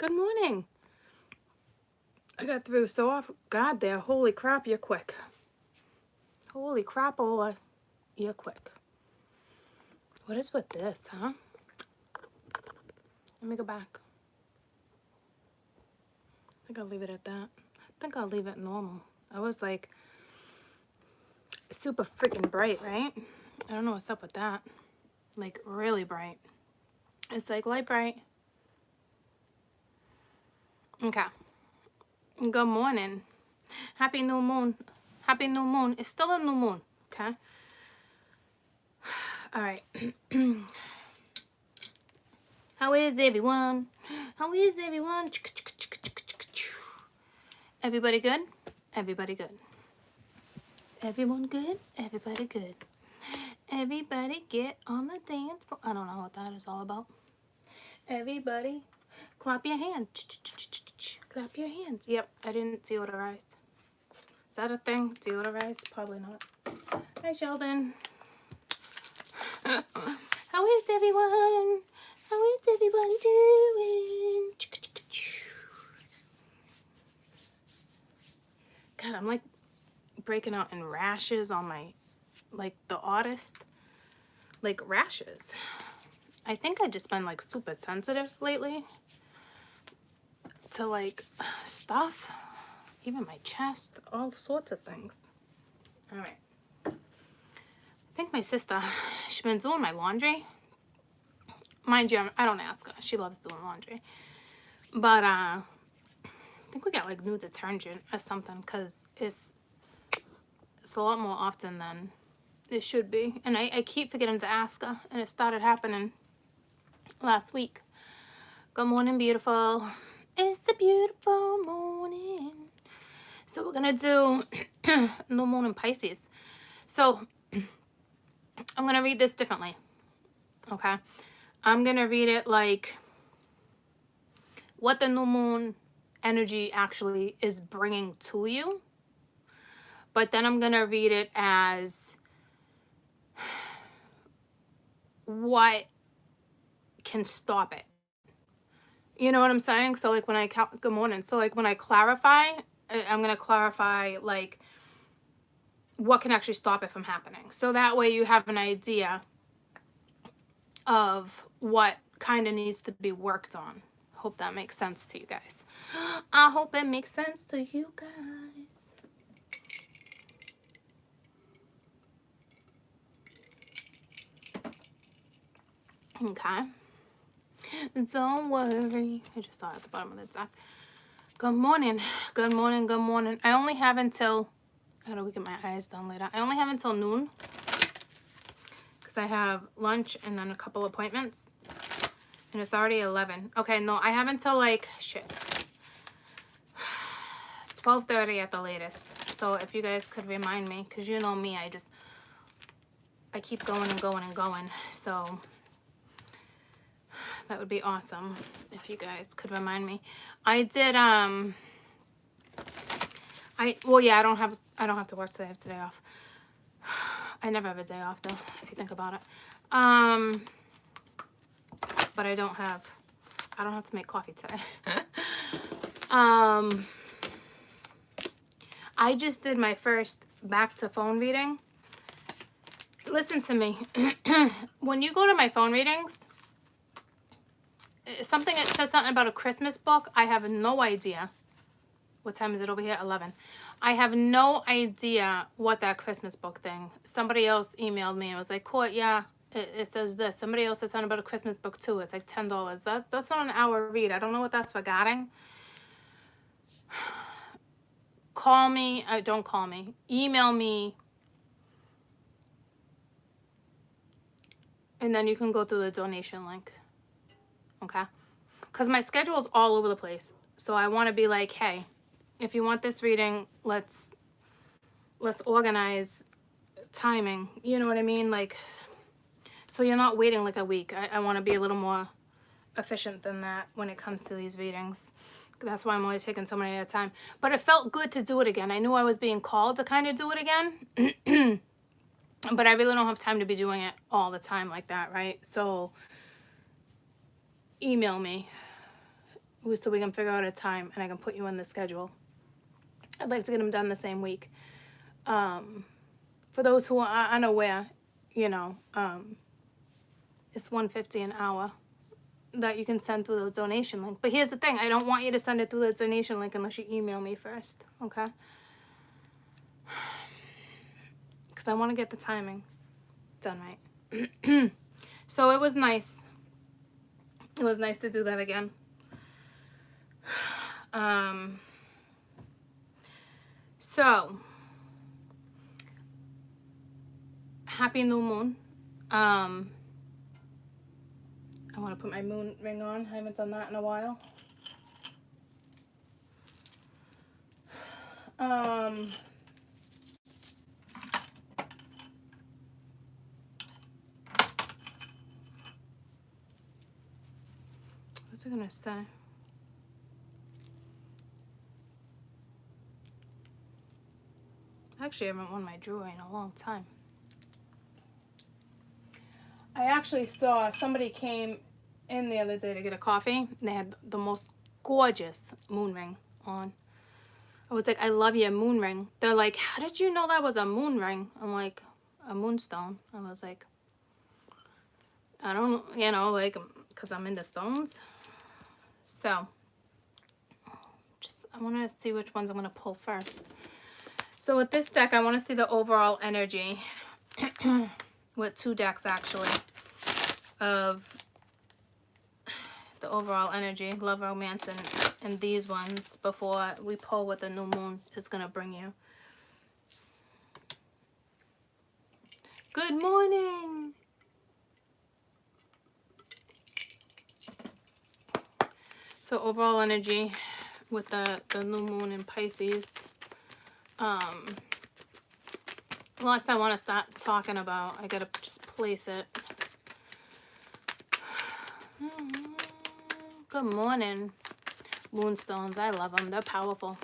Good morning. I got through so off guard there. Holy crap, you're quick. Holy crapola, you're quick. What is with this, huh? Let me go back. I think I'll leave it at that. I think I'll leave it normal. I was like super freaking bright, right? I don't know what's up with that. Like really bright. It's like light bright. Okay. Good morning. Happy new moon. Happy new moon. It's still a new moon, okay? All right. How is everyone? How is everyone? Everybody good? Everybody good. Everyone good? Everybody good. Everybody get on the dance floor. I don't know what that is all about. Everybody clap your hands. Clap your hands. Yep, I didn't deodorize. Is that a thing? Deodorize? Probably not. Hi, Sheldon. How is everyone? How is everyone doing? God, I'm like breaking out in rashes on my, like the oddest, like rashes. I think I just been like super sensitive lately to like stuff, even my chest, all sorts of things. All right. I think my sister, she's been doing my laundry. Mind you, I don't ask her. She loves doing laundry. But I think we got like new detergent or something because it's a lot more often than it should be. And I keep forgetting to ask her. And it started happening last week. Good morning, beautiful. It's a beautiful morning. So we're going to do new moon in Pisces. So I'm going to read this differently. Okay. I'm going to read it like what the new moon energy actually is bringing to you. But then I'm going to read it as what can stop it. You know what I'm saying? So like when I, good morning. So like when I clarify, I'm going to clarify like what can actually stop it from happening. So that way you have an idea of what kind of needs to be worked on. Hope that makes sense to you guys. I hope it makes sense to you guys. Okay. Don't worry. I just saw it at the bottom of the deck. Good morning. Good morning. Good morning. I only have until, I gotta get my eyes done later. I only have until noon because I have lunch and then a couple appointments. And it's already 11. Okay, no, I have until like, shit, 12:30 at the latest. So if you guys could remind me, because you know me, I keep going and going and going. So that would be awesome if you guys could remind me. I did, well, yeah, I don't have to work today. I have today off. I never have a day off though, if you think about it. But I don't have to make coffee today. I just did my first back to phone reading. Listen to me. When you go to my phone readings, it says something about a Christmas book. I have no idea. What time is it over here? 11. I have no idea what that Christmas book thing. Somebody else emailed me and was like, Court, yeah, it says this. Somebody else said something about a Christmas book too. It's like $10. That's not an hour read. I don't know what that's regarding. Call me. Don't call me. Email me. And then you can go through the donation link. Okay? Because my schedule is all over the place. So I want to be like, hey, if you want this reading, let's organize timing. You know what I mean? Like, so you're not waiting like a week. I want to be a little more efficient than that when it comes to these readings. That's why I'm only taking so many at a time. But it felt good to do it again. I knew I was being called to kind of do it again. But I really don't have time to be doing it all the time like that, right? So email me. so we can figure out a time and I can put you in the schedule. I'd like to get them done the same week. For those who are unaware, you know, it's $150 an hour that you can send through the donation link. But here's the thing, I don't want you to send it through the donation link unless you email me first, okay? Because I want to get the timing done right. So it was nice. It was nice to do that again. So, happy new moon. I want to put my moon ring on. I haven't done that in a while. What's it gonna say? Actually, I haven't worn my jewelry in a long time. I actually saw somebody came in the other day to get a coffee. And they had the most gorgeous moon ring on. I was like, I love your moon ring. They're like, how did you know that was a moon ring? I'm like, a moonstone. I was like, I don't, you know, like, because I'm into stones. So, I want to see which ones I'm going to pull first. So with this deck, I want to see the overall energy. With 2 decks, actually, of the overall energy, love, romance, and these ones before we pull what the new moon is going to bring you. Good morning. So overall energy with the new moon in Pisces. Lots I want to start talking about. I gotta just place it. Good morning. Moonstones, I love them. They're powerful.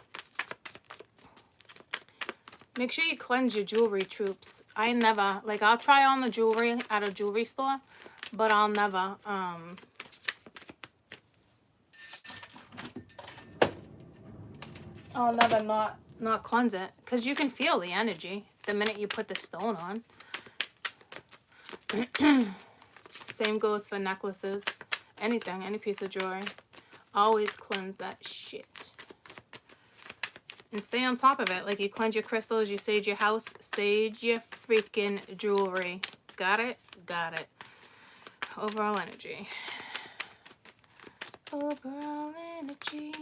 Make sure you cleanse your jewelry, troops. I never, like, I'll try on the jewelry at a jewelry store, but I'll never, not cleanse it, because you can feel the energy the minute you put the stone on. Same goes for necklaces, anything, any piece of jewelry. Always cleanse that shit. And stay on top of it. Like you cleanse your crystals, you sage your house, sage your freaking jewelry. Got it? Got it. Overall energy. Overall energy.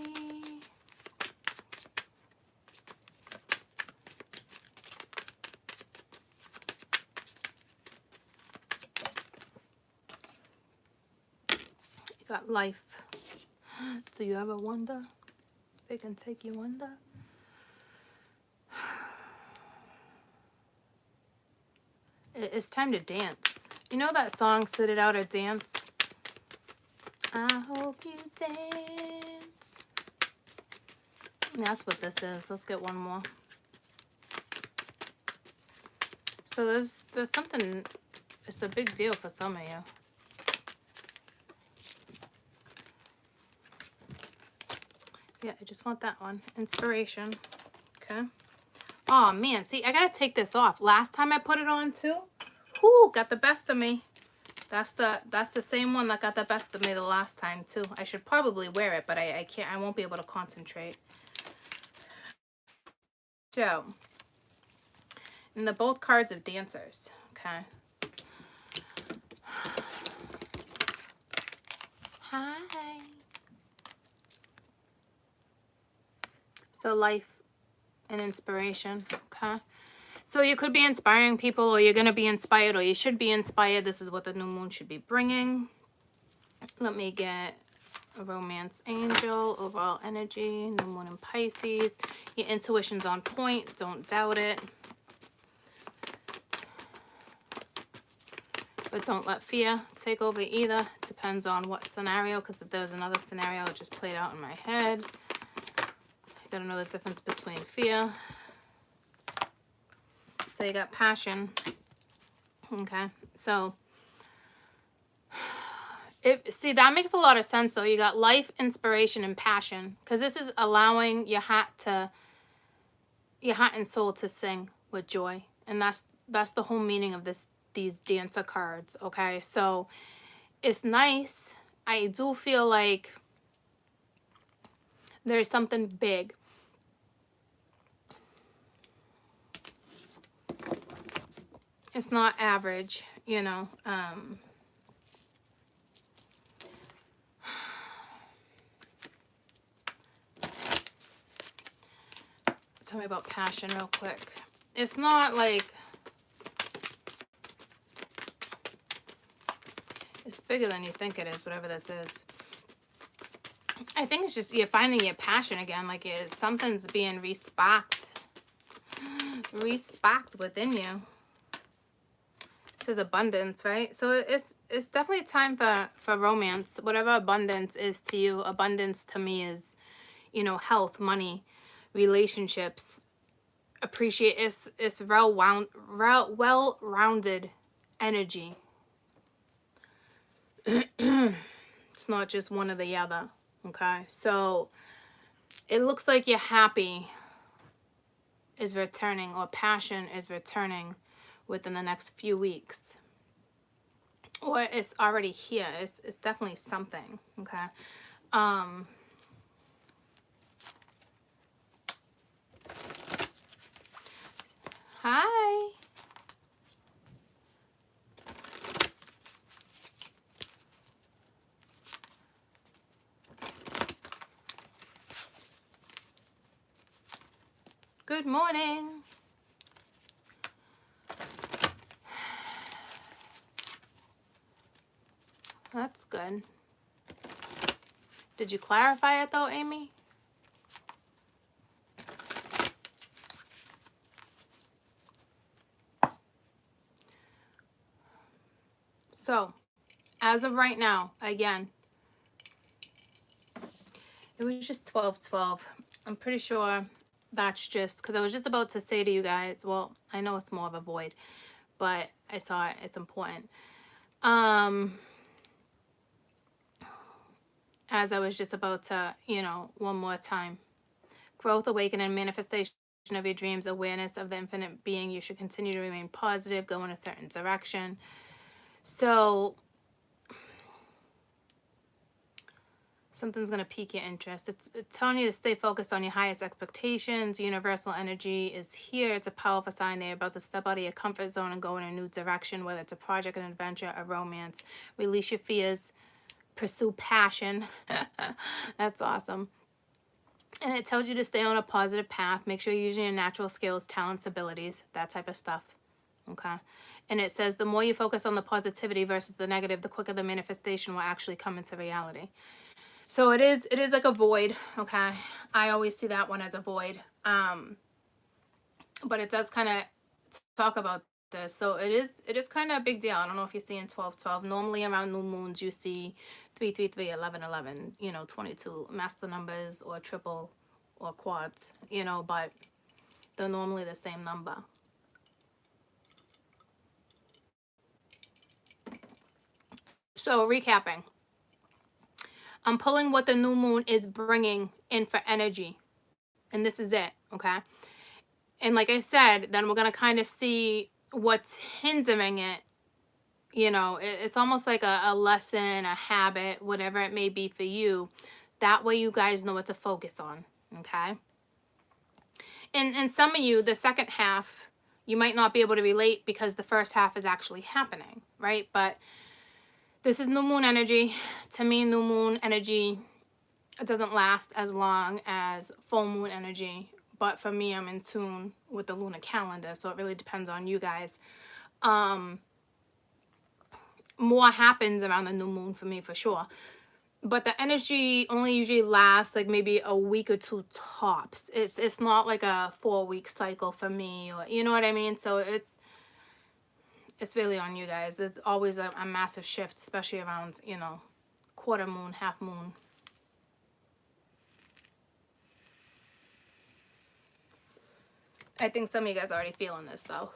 You got life. Do you ever wonder if it can take you under? It's time to dance. You know that song, Sit It Out or Dance? I hope you dance. And that's what this is. Let's get one more. So there's something, it's a big deal for some of you. Yeah, I just want that one. Inspiration. Okay. Oh man, see, I gotta take this off. Last time I put it on too, whoo, got the best of me. That's the same one that got the best of me the last time too. I should probably wear it, but I can't. I won't be able to concentrate. So, and they're both cards of dancers. Okay. Hi. So life and inspiration. Okay. So you could be inspiring people, or you're going to be inspired, or you should be inspired. This is what the new moon should be bringing. Let me get a romance angel, overall energy, new moon in Pisces. Your intuition's on point. Don't doubt it. But don't let fear take over either. It depends on what scenario, because if there's another scenario, it just played out in my head. I gotta know the difference between fear. So you got passion. Okay, so See, that makes a lot of sense though. You got life, inspiration, and passion, because this is allowing your heart and soul to sing with joy, and that's the whole meaning of these dancer cards. Okay, so it's nice. I do feel like there's something big. It's not average, you know. Tell me about passion real quick. It's not like, it's bigger than you think it is, whatever this is. I think it's just you're finding your passion again, like something's being resparked within you. It says abundance, right? So it's definitely time for romance. Whatever abundance is to you, abundance to me is, you know, health, money, relationships. Appreciate it's well-rounded energy. It's not just one or the other. Okay, so it looks like you're happy is returning, or passion is returning within the next few weeks, or it's already here. It's definitely something. Okay. Hi. Good morning. That's good. Did you clarify it though, Amy? So, as of right now, again, it was just 12-12. I'm pretty sure that's just because I was just about to say to you guys, well, I know it's more of a void, but I saw it, it's important. As I was just about to, you know, one more time. Growth, awakening, manifestation of your dreams, awareness of the infinite being. You should continue to remain positive, go in a certain direction. So something's going to pique your interest. It's telling you to stay focused on your highest expectations. Universal energy is here. It's a powerful sign they're about to step out of your comfort zone and go in a new direction, whether it's a project, an adventure, a romance. Release your fears. Pursue passion. That's awesome. And it tells you to stay on a positive path. Make sure you're using your natural skills, talents, abilities, that type of stuff. Okay. And it says the more you focus on the positivity versus the negative, the quicker the manifestation will actually come into reality. So it is like a void. Okay. I always see that one as a void. But it does kind of talk about this. So it is kind of a big deal. I don't know if you're seeing 12-12. Normally around new moons you see 3-3-3, 11-11, you know, 22 master numbers or triple or quads, you know, but they're normally the same number. So recapping, I'm pulling what the new moon is bringing in for energy, and this is it. Okay. And like I said, then we're going to kind of see what's hindering it. You know, it's almost like a lesson, a habit, whatever it may be for you. That way you guys know what to focus on, okay? And some of you, the second half, you might not be able to relate because the first half is actually happening, right? But this is new moon energy. To me, new moon energy, it doesn't last as long as full moon energy. But for me, I'm in tune with the lunar calendar, so it really depends on you guys. More happens around the new moon for me, for sure. But the energy only usually lasts like maybe a week or two tops. It's not like a 4-week cycle for me, or you know what I mean? So it's really on you guys. It's always a massive shift, especially around, you know, quarter moon, half moon. I think some of you guys are already feeling this though.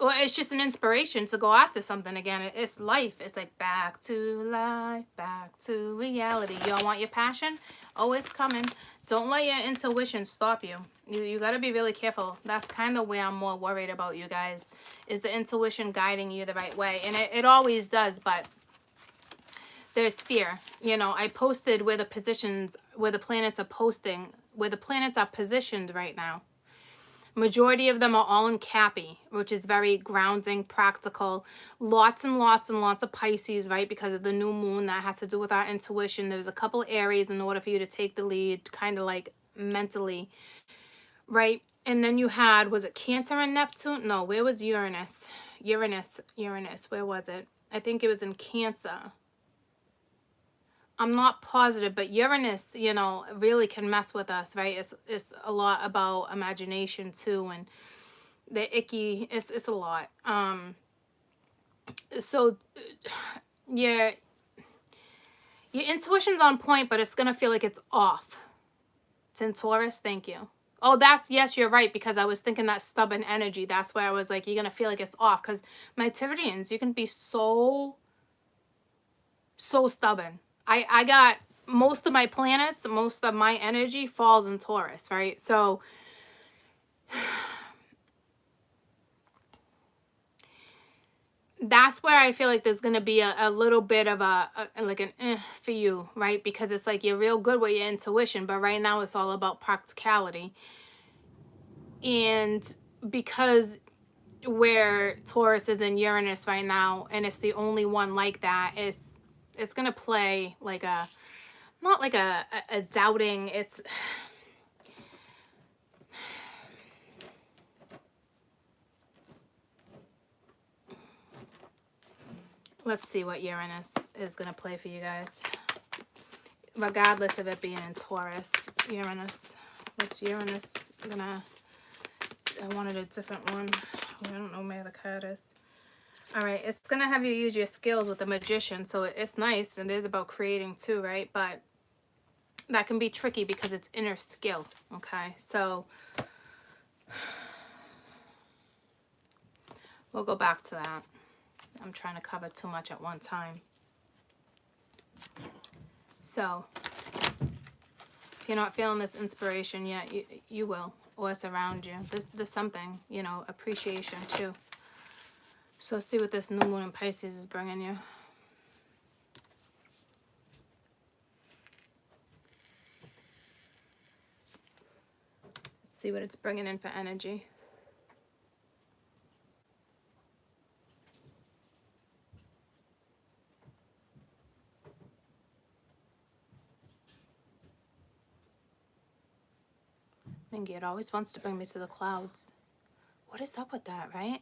Or it's just an inspiration to go after something again. It's life. It's like back to life, back to reality. Y'all want your passion? Oh, it's coming. Don't let your intuition stop you. You got to be really careful. That's kind of where I'm more worried about, you guys, is the intuition guiding you the right way. And it always does, but there's fear. You know, I posted where the positions, where the planets are posting, where the planets are positioned right now. Majority of them are all in Cappy, which is very grounding, practical. Lots and lots and lots of Pisces, right? Because of the new moon, that has to do with our intuition. There's a couple Aries in order for you to take the lead, kind of like mentally, right? And then you had, was it Cancer and Neptune? No, where was Uranus? Uranus, where was it? I think it was in Cancer. I'm not positive, but Uranus, you know, really can mess with us, right? It's a lot about imagination too, and the icky, it's a lot. So yeah, your intuition's on point, but it's gonna feel like it's off. It's in Taurus. Thank you. Oh, that's, yes, you're right, because I was thinking that stubborn energy. That's why I was like, you're gonna feel like it's off, because my Tyrians, you can be so stubborn. I got most of my planets, most of my energy falls in Taurus, right? So that's where I feel like there's going to be a little bit of like an for you, right? Because it's like you're real good with your intuition, but right now it's all about practicality. And because where Taurus is in Uranus right now, and it's the only one like that, it's going to play like a, not like a doubting, it's, let's see what Uranus is going to play for you guys. Regardless of it being in Taurus, Uranus. What's Uranus gonna, I wanted a different one. I don't know where the card is. All right, it's going to have you use your skills with the Magician, so it's nice, and it is about creating too, right? But that can be tricky because it's inner skill, okay? So we'll go back to that. I'm trying to cover too much at one time. So if you're not feeling this inspiration yet, you will, or it's around you. There's something, you know, appreciation too. So let's see what this new moon in Pisces is bringing you. Let's see what it's bringing in for energy. Mingy, it always wants to bring me to the clouds. What is up with that, right?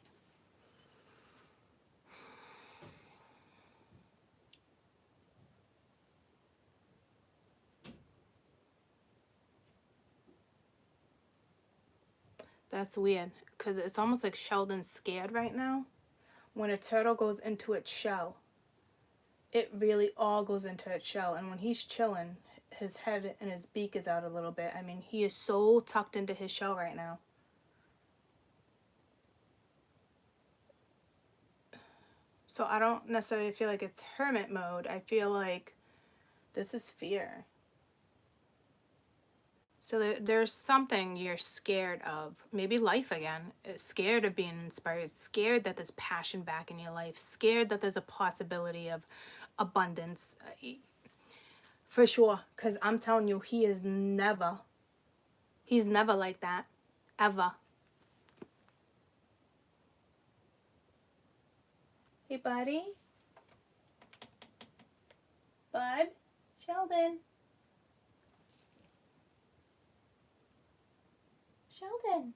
That's weird, because it's almost like Sheldon's scared right now. When a turtle goes into its shell, it really all goes into its shell. And when he's chilling, his head and his beak is out a little bit. I mean, he is so tucked into his shell right now. So I don't necessarily feel like it's hermit mode. I feel like this is fear. So there's something you're scared of. Maybe life again. Scared of being inspired. Scared that there's passion back in your life. Scared that there's a possibility of abundance. For sure. Because I'm telling you, he's never like that. Ever. Hey, buddy. Bud. Sheldon. Sheldon.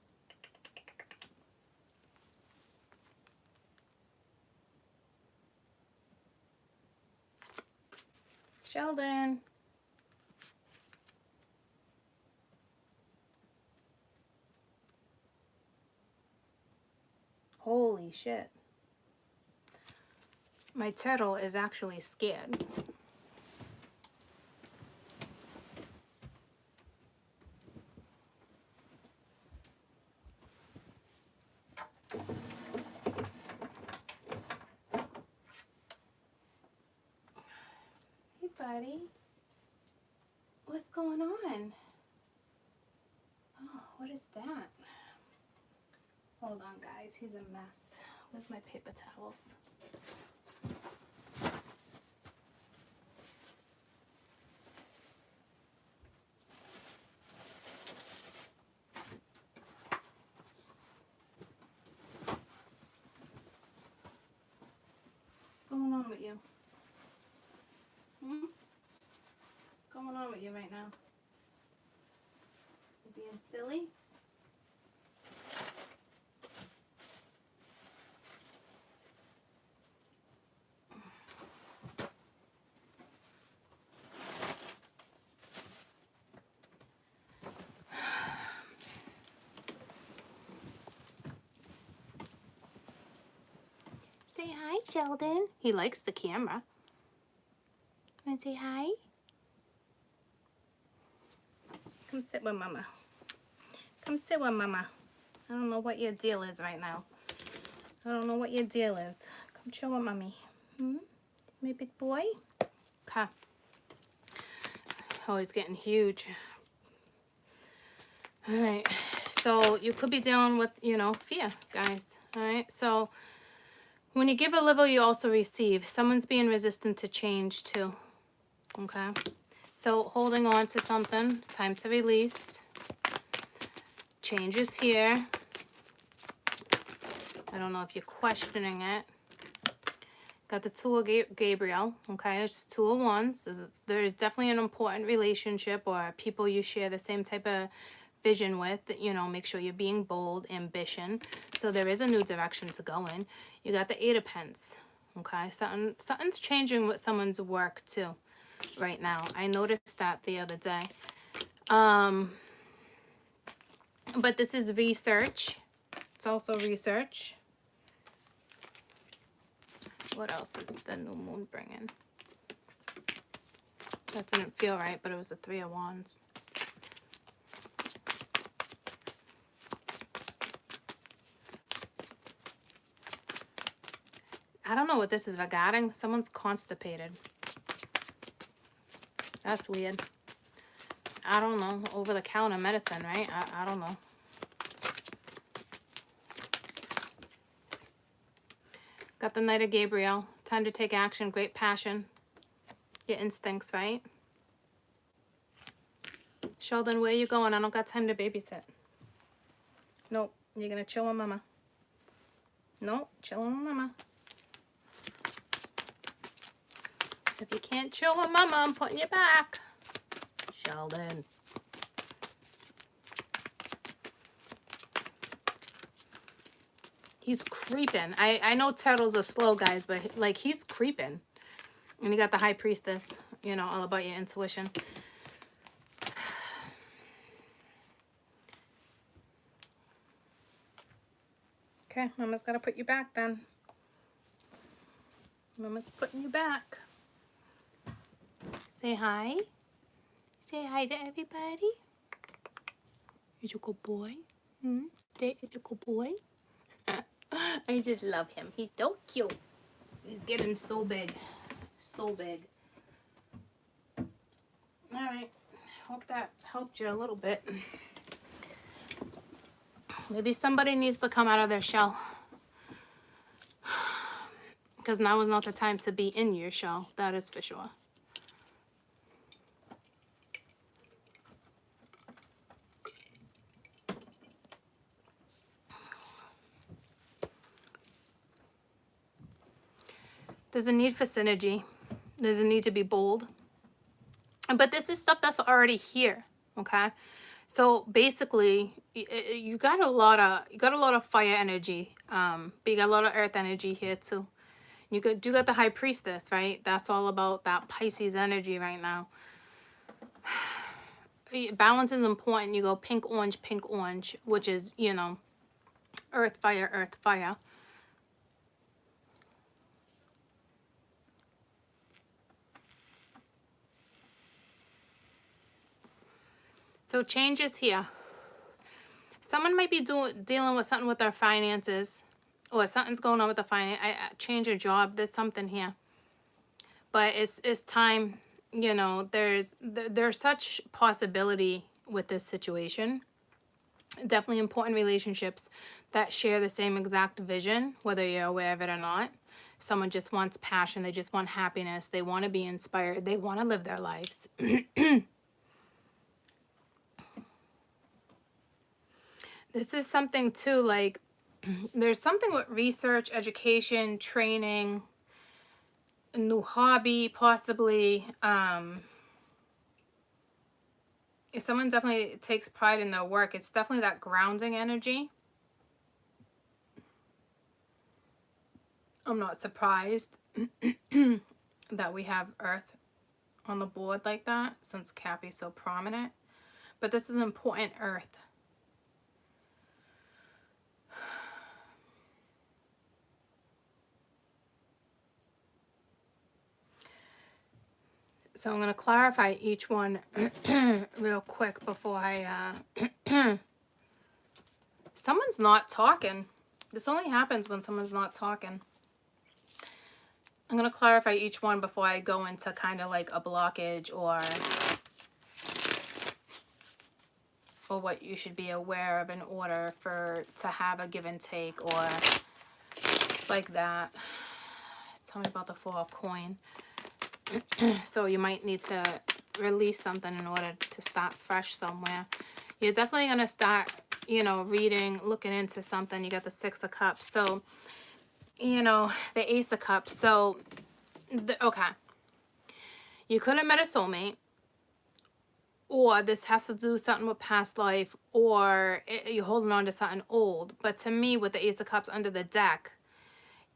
Sheldon. Holy shit. My turtle is actually scared. buddy. What's going on? Oh, what is that? Hold on, guys. He's a mess. Where's my paper towels? What's going on with you? What's going on with you right now? You being silly? Say hi, Sheldon. He likes the camera. Want to say hi? Come sit with Mama. Come sit with Mama. I don't know what your deal is right now. I don't know what your deal is. Come chill with Mommy. My big boy? Okay. Oh, he's getting huge. All right. So you could be dealing with, you know, fear, guys. All right. So when you give a little, you also receive. Someone's being resistant to change too. Okay. So holding on to something. Time to release. Change is here. I don't know if you're questioning it. Got the Two of Gabriel. Okay. It's Two of Wands. There's definitely an important relationship or people you share the same type of vision with. You know, make sure you're being bold, ambition. So there is a new direction to go in. You got the Eight of Pence. Okay. Something's changing with someone's work too right now. I noticed that the other day. But this is research. It's also research. What else is the new moon bringing? That didn't feel right, but it was a Three of Wands. I don't know what this is regarding. Someone's constipated. That's weird. I don't know. Over-the-counter medicine, right? I don't know. Got the Knight of Gabriel. Time to take action. Great passion. Your instincts, right? Sheldon, where are you going? I don't got time to babysit. Nope. You're going to chill with Mama. Nope. Chill with Mama. If you can't chill with Mama, I'm putting you back. Sheldon. He's creeping. I know turtles are slow, guys, but like he's creeping. And you got the High Priestess, you know, all about your intuition. Okay, Mama's got to put you back then. Mama's putting you back. Say hi. Say hi to everybody. Is your good boy? Is your good boy? I just love him. He's so cute. He's getting so big. So big. Alright. Hope that helped you a little bit. Maybe somebody needs to come out of their shell. Because now is not the time to be in your shell. That is for sure. There's a need for synergy. There's a need to be bold. But this is stuff that's already here, okay? So basically, you got a lot of fire energy, but you got a lot of earth energy here too. You do got the High Priestess, right? That's all about that Pisces energy right now. Balance is important. You go pink, orange, which is, you know, earth, fire, earth, fire. So change is here. Someone might be dealing with something with their finances, or something's going on with the finance. Change your job. There's something here, but it's time. you know, there's such possibility with this situation. Definitely important relationships that share the same exact vision, whether you're aware of it or not. Someone just wants passion, they just want happiness, they want to be inspired, they want to live their lives. This is something too, like, there's something with research, education, training, a new hobby, possibly. If someone definitely takes pride in their work, it's definitely that grounding energy. I'm not surprised that we have Earth on the board like that, since Cappy's so prominent. But this is an important Earth. So I'm going to clarify each one real quick before I... Someone's not talking. This only happens when someone's not talking. I'm going to clarify each one before I go into kind of like a blockage or what you should be aware of in order to have a give and take, or it's like that. Tell me about the Four of Coin. So you might need to release something in order to start fresh somewhere. You're definitely going to start, you know, reading, looking into something. You got the Six of Cups. So, you know, the Ace of Cups. So, okay. You could have met a soulmate, or this has to do something with past life, or you're holding on to something old. But to me, with the Ace of Cups under the deck,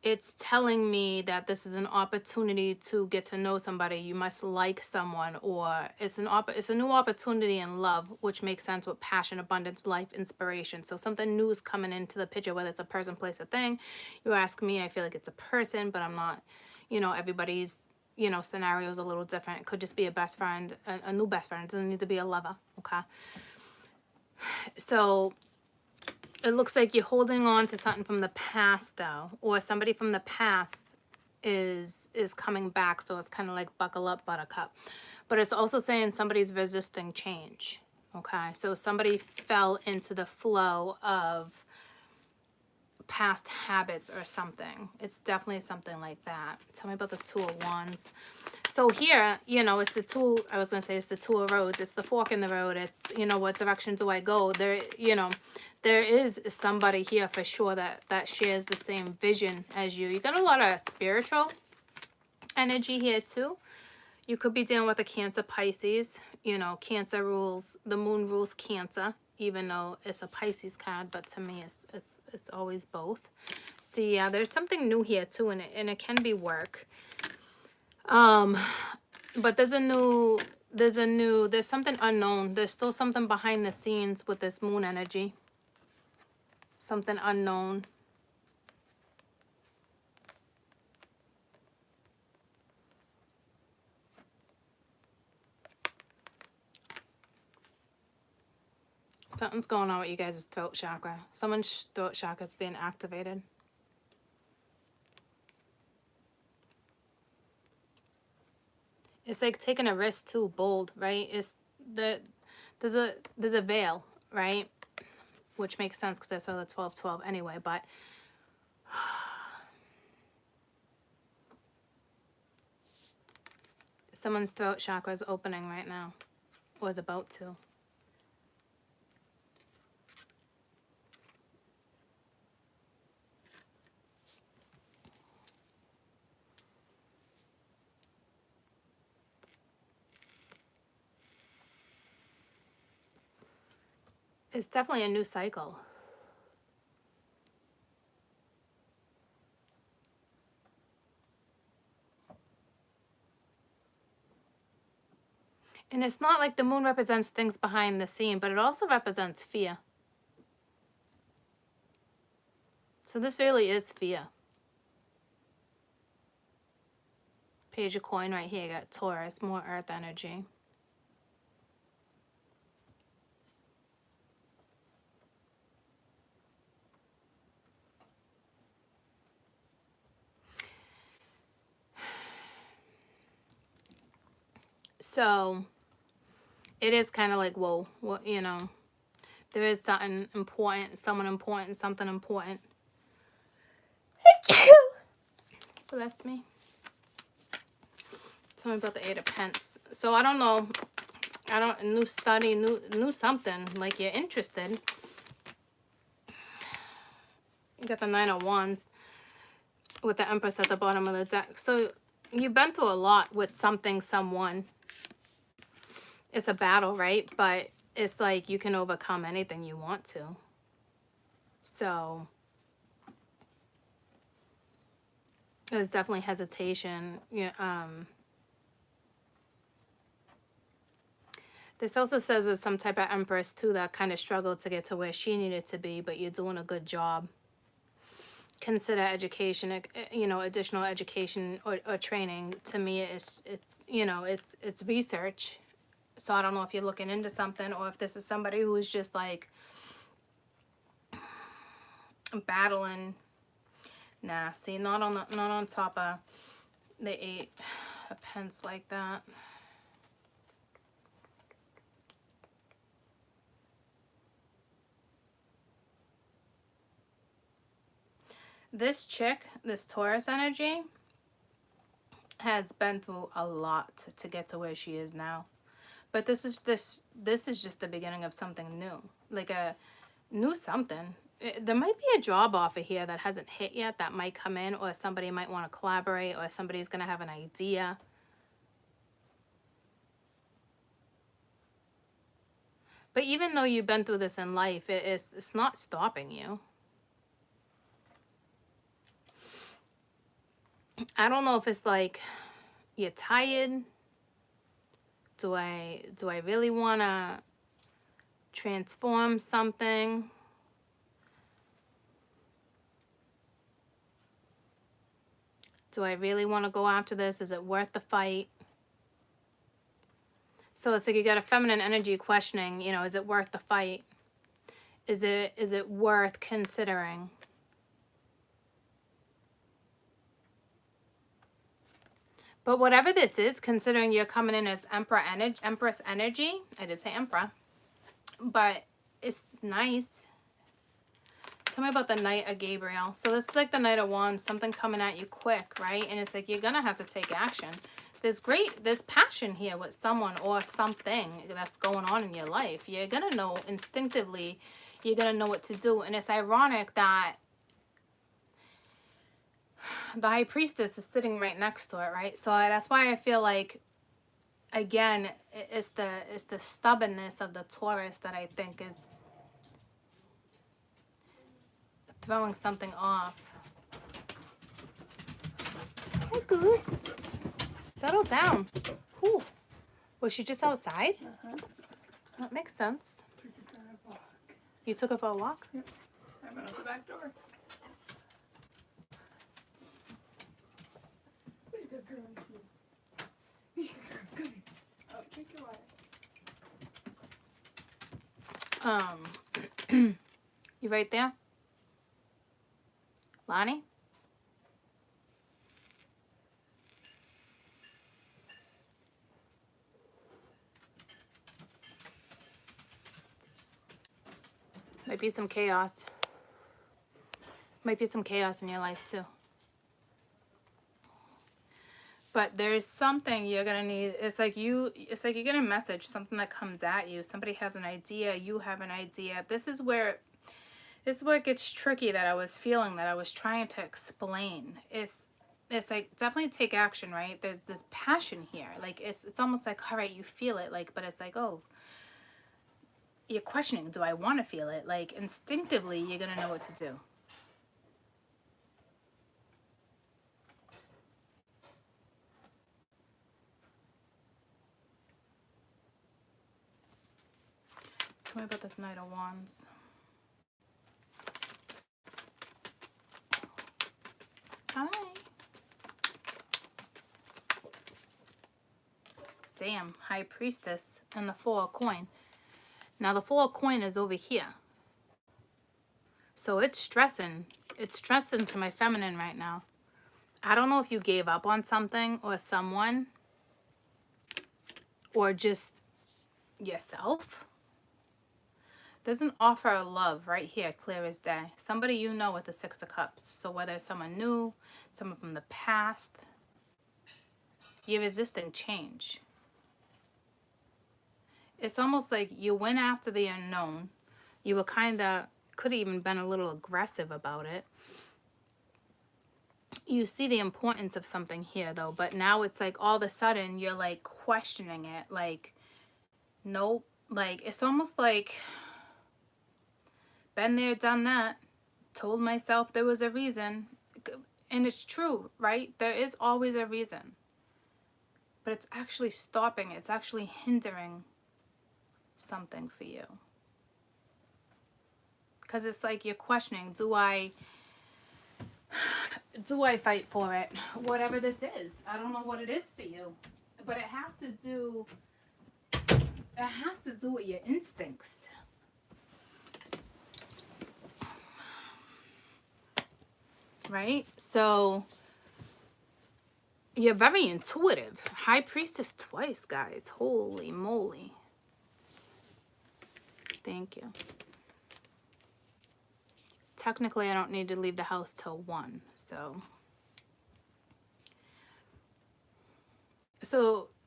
it's telling me that this is an opportunity to get to know somebody. You must like someone, or it's a new opportunity in love, which makes sense with passion, abundance, life, inspiration. So something new is coming into the picture, whether it's a person, place, a thing. You ask me, I feel like it's a person, but I'm not, you know, everybody's, you know, scenario is a little different. It could just be a best friend, a new best friend. It doesn't need to be a lover, okay? So it looks like you're holding on to something from the past, though, or somebody from the past is coming back. So it's kind of like buckle up, buttercup. But it's also saying somebody's resisting change. Okay, so somebody fell into the flow of past habits or something. It's definitely something like that. Tell me about the Two of Wands. So here, you know, it's the two, I was going to say it's the Two of Roads. It's the fork in the road. It's, you know, what direction do I go? There, you know, there is somebody here for sure that shares the same vision as you. You got a lot of spiritual energy here too. You could be dealing with a Cancer, Pisces. You know, Cancer rules, the moon rules Cancer, even though it's a Pisces card, but to me it's always both. See, yeah, there's something new here too, and it can be work. But there's something unknown. There's still something behind the scenes with this moon energy. Something unknown. Something's going on with you guys' throat chakra. Someone's throat chakra is being activated. It's like taking a risk too, bold, right? It's there's a veil, right? Which makes sense because I saw the 12-12 anyway, but someone's throat chakra is opening right now, or is about to. It's definitely a new cycle. And it's not like the moon represents things behind the scene, but it also represents fear. So this really is fear. Page of coin right here, you got Taurus, more earth energy. So it is kind of like, whoa, what, you know, there is something important, someone important, something important. Bless me. Tell me about the Eight of Pence. So I don't know. New study, new something. Like you're interested. You got the Nine of Wands with the Empress at the bottom of the deck. So you've been through a lot with something, someone. It's a battle, right? But it's like you can overcome anything you want to. So there's definitely hesitation. Yeah. This also says there's some type of Empress too that kind of struggled to get to where she needed to be, but you're doing a good job. Consider education, you know, additional education or training. To me, it's you know, it's research. So I don't know if you're looking into something or if this is somebody who's just like battling. Nah, see, not on top of the Eight of Pence like that. This chick, this Taurus energy, has been through a lot to get to where she is now. But this is just the beginning of something new. Like a new something. There might be a job offer here that hasn't hit yet that might come in, or somebody might want to collaborate, or somebody's going to have an idea. But even though you've been through this in life, it's not stopping you. I don't know if it's like you're tired. Do I really want to transform something? Do I really want to go after this? Is it worth the fight? So it's like you got a feminine energy questioning, you know, is it worth the fight? Is it worth considering? But whatever this is, considering you're coming in as Empress energy, I did say Emperor, but it's nice. Tell me about the Knight of Gabriel. So this is like the Knight of Wands, something coming at you quick, right? And it's like you're gonna have to take action. There's passion here with someone or something that's going on in your life. You're gonna know instinctively, you're gonna know what to do. And it's ironic that the High Priestess is sitting right next to it, right? So that's why I feel like, again, it's the stubbornness of the Taurus that I think is throwing something off. Hi, Goose. Settle down. Whew. Was she just outside? Uh-huh. That makes sense. You took her for a walk? Yep. I went out the back door. Who's a good girl? Who's a good girl? Come here. Oh, drink your water. You right there? Lonnie? Might be some chaos. Might be some chaos in your life too. But there's something you're gonna need. It's like you get a message, something that comes at you. Somebody has an idea, you have an idea. This is where it gets tricky, that I was feeling, that I was trying to explain. It's like, definitely take action, right? There's this passion here. Like it's almost like, all right, you feel it, like, but it's like, oh, you're questioning, do I want to feel it? Like instinctively, you're gonna know what to do. Tell me about this Knight of Wands. Hi. Damn, High Priestess and the Four of Coin. Now the Four of Coin is over here. So it's stressing. It's stressing to my feminine right now. I don't know if you gave up on something or someone, or just yourself. There's an offer of love right here, clear as day. Somebody you know with the Six of Cups. So whether it's someone new, someone from the past, you're resisting change. It's almost like you went after the unknown. You were kind of, could have even been a little aggressive about it. You see the importance of something here though, but now it's like all of a sudden you're like questioning it. Like, nope. Like, it's almost like, been there, done that. Told myself there was a reason. And it's true, right? There is always a reason. But it's actually stopping. It's actually hindering something for you. Because it's like you're questioning, do I fight for it? Whatever this is. I don't know what it is for you. But it has to do with your instincts. Right? So you're very intuitive. High Priestess twice, guys. Holy moly. Thank you. Technically, I don't need to leave the house till 1. So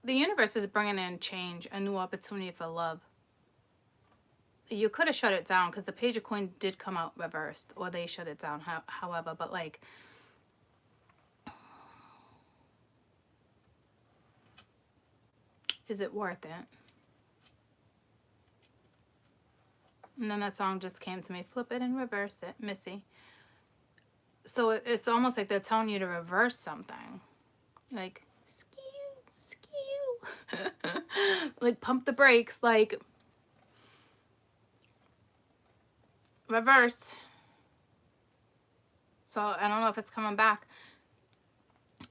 the universe is bringing in change, a new opportunity for love. You could have shut it down because the Page of Coins did come out reversed, or they shut it down, however, but like, is it worth it? And then that song just came to me. Flip it and reverse it, Missy. So it's almost like they're telling you to reverse something. Like, skew. Like, pump the brakes. Like, reverse. So I don't know if it's coming back.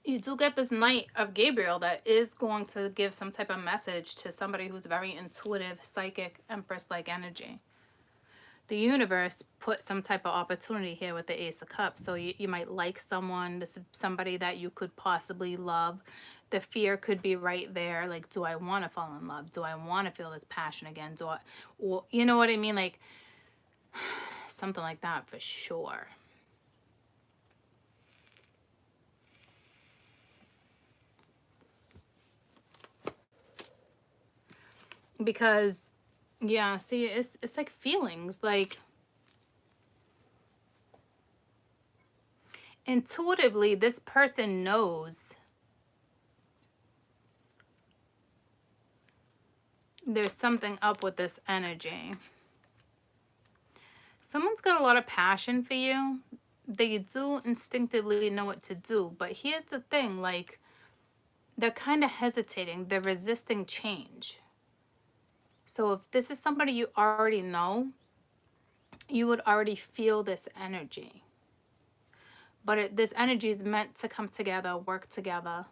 You do get this Knight of Gabriel that is going to give some type of message to somebody who's very intuitive, psychic, Empress-like energy. The universe put some type of opportunity here with the Ace of Cups. So you might like someone. This is somebody that you could possibly love. The fear could be right there. Like, do I want to fall in love? Do I want to feel this passion again? Or, you know what I mean? Like, something like that for sure. Because, yeah, see, it's like feelings. Like, intuitively, this person knows there's something up with this energy. Someone's got a lot of passion for you. They do instinctively know what to do. But here's the thing, like, they're kind of hesitating. They're resisting change. So if this is somebody you already know, you would already feel this energy. But this energy is meant to come together, work together.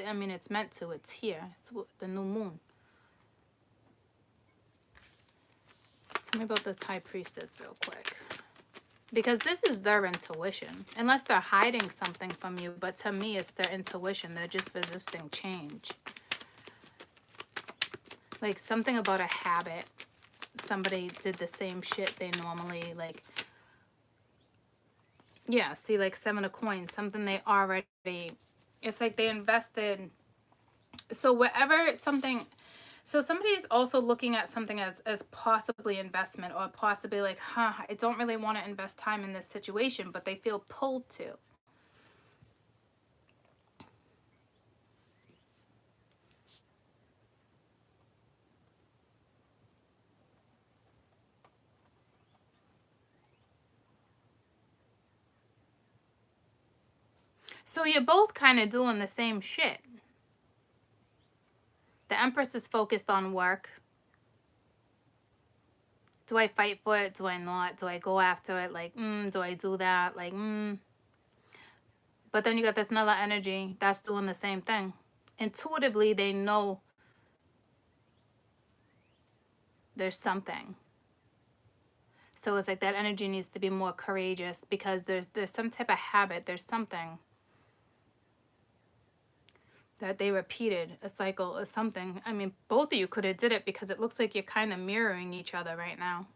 I mean, it's meant to. It's here. It's the new moon. Tell me about this High Priestess real quick. Because this is their intuition. Unless they're hiding something from you. But to me, it's their intuition. They're just resisting change. Like, something about a habit. Somebody did the same shit they normally, like... Yeah, see, like, 7 of Coins. Something they already... It's like they invested... So wherever something... So somebody is also looking at something as possibly investment, or possibly like, I don't really want to invest time in this situation, but they feel pulled to. So you're both kind of doing the same shit. The Empress is focused on work. Do I fight for it? Do I not? Do I go after it? Like, do I do that? Like, But then you got this another energy that's doing the same thing. Intuitively, they know there's something. So it's like that energy needs to be more courageous because there's some type of habit. There's something. that they repeated a cycle or something. I mean, both of you could have did it because it looks like you're kind of mirroring each other right now.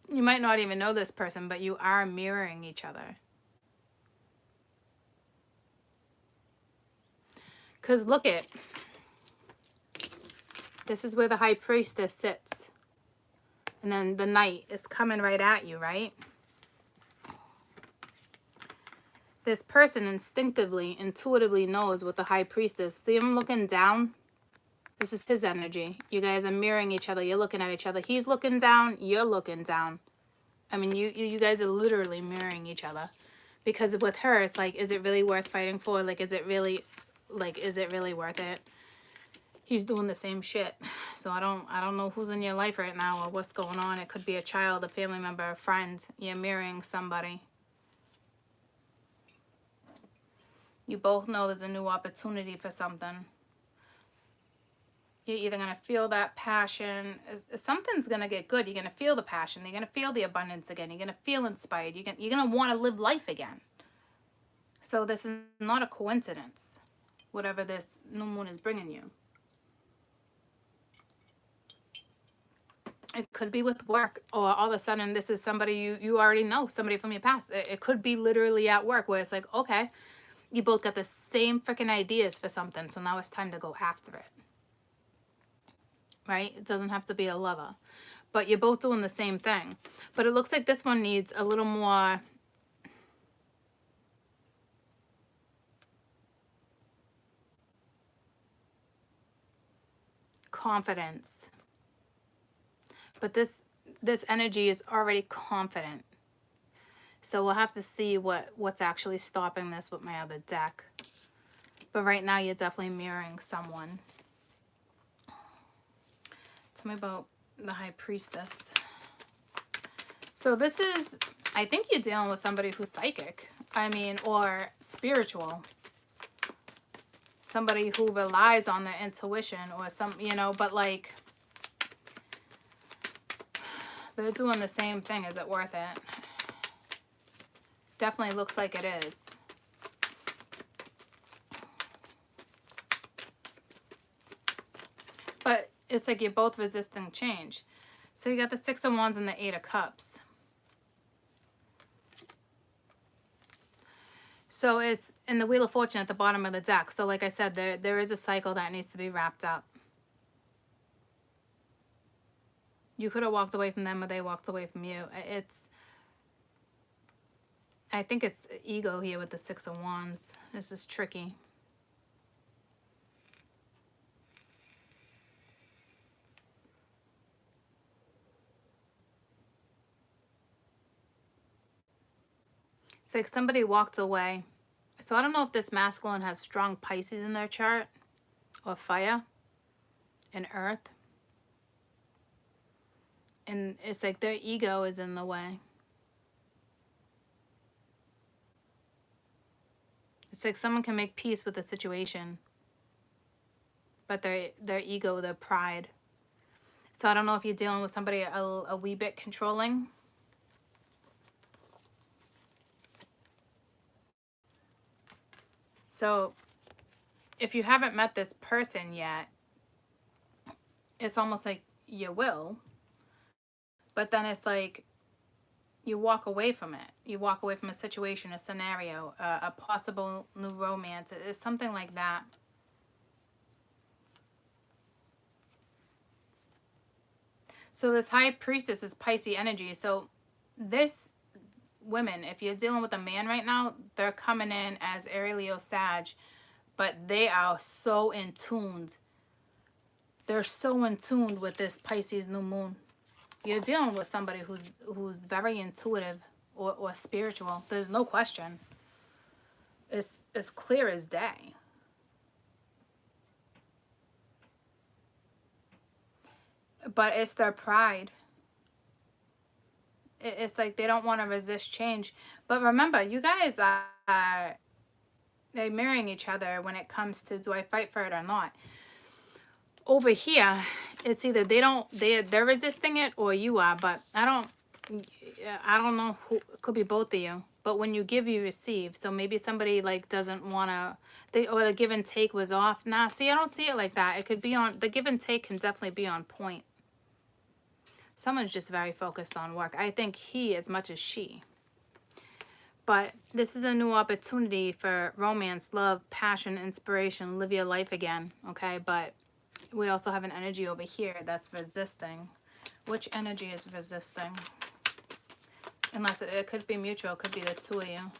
You might not even know this person, but you are mirroring each other. Because look it. This is where the high priestess sits. And then the knight is coming right at you, right? This person instinctively, intuitively knows what the high priestess. See him looking down? This is his energy. You guys are mirroring each other. You're looking at each other. He's looking down. You're looking down. I mean, you guys are literally mirroring each other. Because with her, it's like, is it really worth fighting for? Like, is it really worth it? He's doing the same shit. So I don't know who's in your life right now or what's going on. It could be a child, a family member, a friend. You're mirroring somebody. You both know there's a new opportunity for something. You're either going to feel that passion. Something's going to get good. You're going to feel the passion. You're going to feel the abundance again. You're going to feel inspired. You're going to want to live life again. So this is not a coincidence, whatever this new moon is bringing you. It could be with work, or all of a sudden this is somebody you already know, somebody from your past. It could be literally at work where it's like, okay, you both got the same freaking ideas for something, so now it's time to go after it. Right? It doesn't have to be a lover. But you're both doing the same thing. But it looks like this one needs a little more confidence. But this energy is already confident. So we'll have to see what's actually stopping this with my other deck. But right now you're definitely mirroring someone. Tell me about the high priestess. So this is, I think you're dealing with somebody who's psychic. I mean, or spiritual. Somebody who relies on their intuition or some, you know, but like, they're doing the same thing. Is it worth it? Definitely looks like it is. But it's like you're both resisting change. So you got the Six of Wands and the Eight of Cups. So it's in the Wheel of Fortune at the bottom of the deck. So like I said, there is a cycle that needs to be wrapped up. You could have walked away from them or they walked away from you. I think it's ego here with the Six of Wands. This is tricky. It's like somebody walked away. So I don't know if this masculine has strong Pisces in their chart or fire and earth. And it's like their ego is in the way. It's like someone can make peace with the situation, but their ego, their pride. So I don't know if you're dealing with somebody a wee bit controlling. So if you haven't met this person yet, it's almost like you will. But then it's like you walk away from it. You walk away from a situation, a scenario, a possible new romance. It's something like that. So this high priestess is Pisces energy. So this women, if you're dealing with a man right now, they're coming in as Aries, Leo, Sag, but they are so in tuned. They're so in tuned with this Pisces new moon. You're dealing with somebody who's very intuitive or spiritual. There's no question. It's as clear as day. But it's their pride. It's like they don't want to resist change. But remember, you guys are they're marrying each other when it comes to, do I fight for it or not? Over here, it's either they're resisting it or you are. But I don't know who. It could be both of you. But when you give, you receive. So maybe somebody like doesn't want to, or the give and take was off. Nah, see, I don't see it like that. It could be on, the give and take can definitely be on point. Someone's just very focused on work. I think he as much as she. But this is a new opportunity for romance, love, passion, inspiration, live your life again, okay? But we also have an energy over here that's resisting. Which energy is resisting? Unless it could be mutual, it could be the two of you.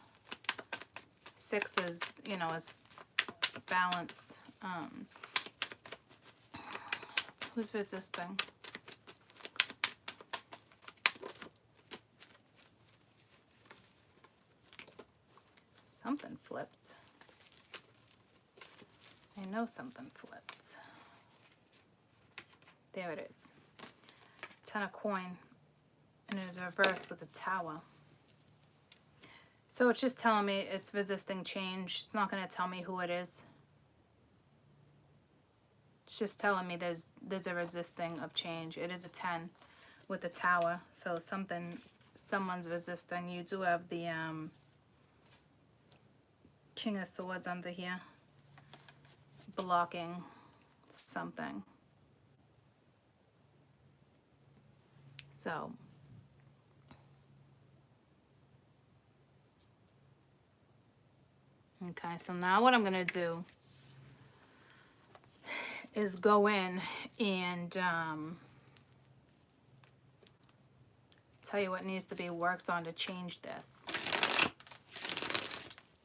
6 is, you know, is balance. Who's resisting? Something flipped. I know something flipped. There it is. 10 of coin. And it is reversed with a tower. So it's just telling me it's resisting change. It's not going to tell me who it is. It's just telling me there's a resisting of change. It is a 10 with a tower. So someone's resisting. You do have the King of Swords under here. Blocking something. So okay, so now what I'm going to do is go in and tell you what needs to be worked on to change this.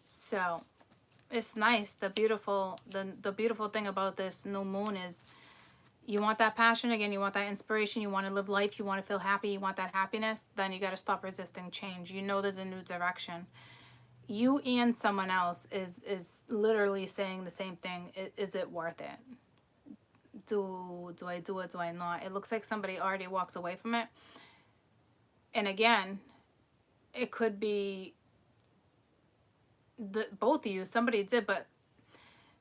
So it's nice. The beautiful thing about this new moon is you want that passion again, you want that inspiration, you want to live life, you want to feel happy, you want that happiness, then you got to stop resisting change. You know there's a new direction. You and someone else is literally saying the same thing. Is it worth it? Do I do it? Do I not? It looks like somebody already walks away from it. And again, it could be both of you. Somebody did, but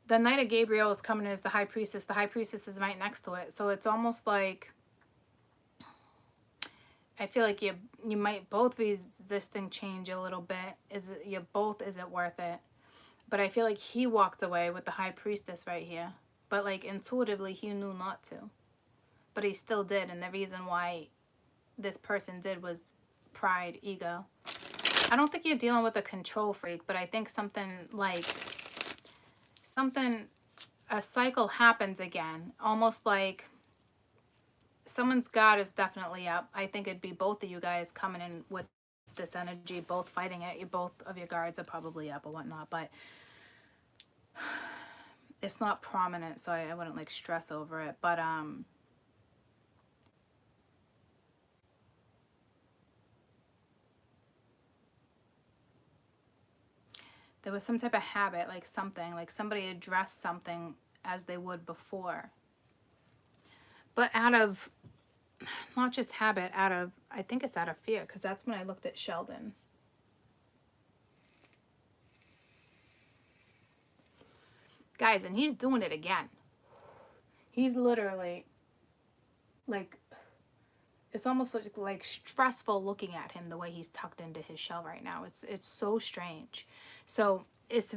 the Knight of Gabriel is coming in as the High Priestess. The High Priestess is right next to it. So it's almost like I feel like you might both be resisting change a little bit. Is it worth it? But I feel like he walked away with the High Priestess right here. But like intuitively he knew not to. But he still did, and the reason why this person did was pride, ego. I don't think you're dealing with a control freak, but I think a cycle happens again. Almost like someone's guard is definitely up. I think it'd be both of you guys coming in with this energy, both fighting it. Both of your guards are probably up or whatnot, but it's not prominent, so I wouldn't like stress over it. But there was some type of habit, like somebody addressed something as they would before. But out of, not just habit, I think it's out of fear, because that's when I looked at Sheldon. Guys, and he's doing it again. He's literally, like, it's almost like stressful looking at him the way he's tucked into his shell right now. It's so strange. So it's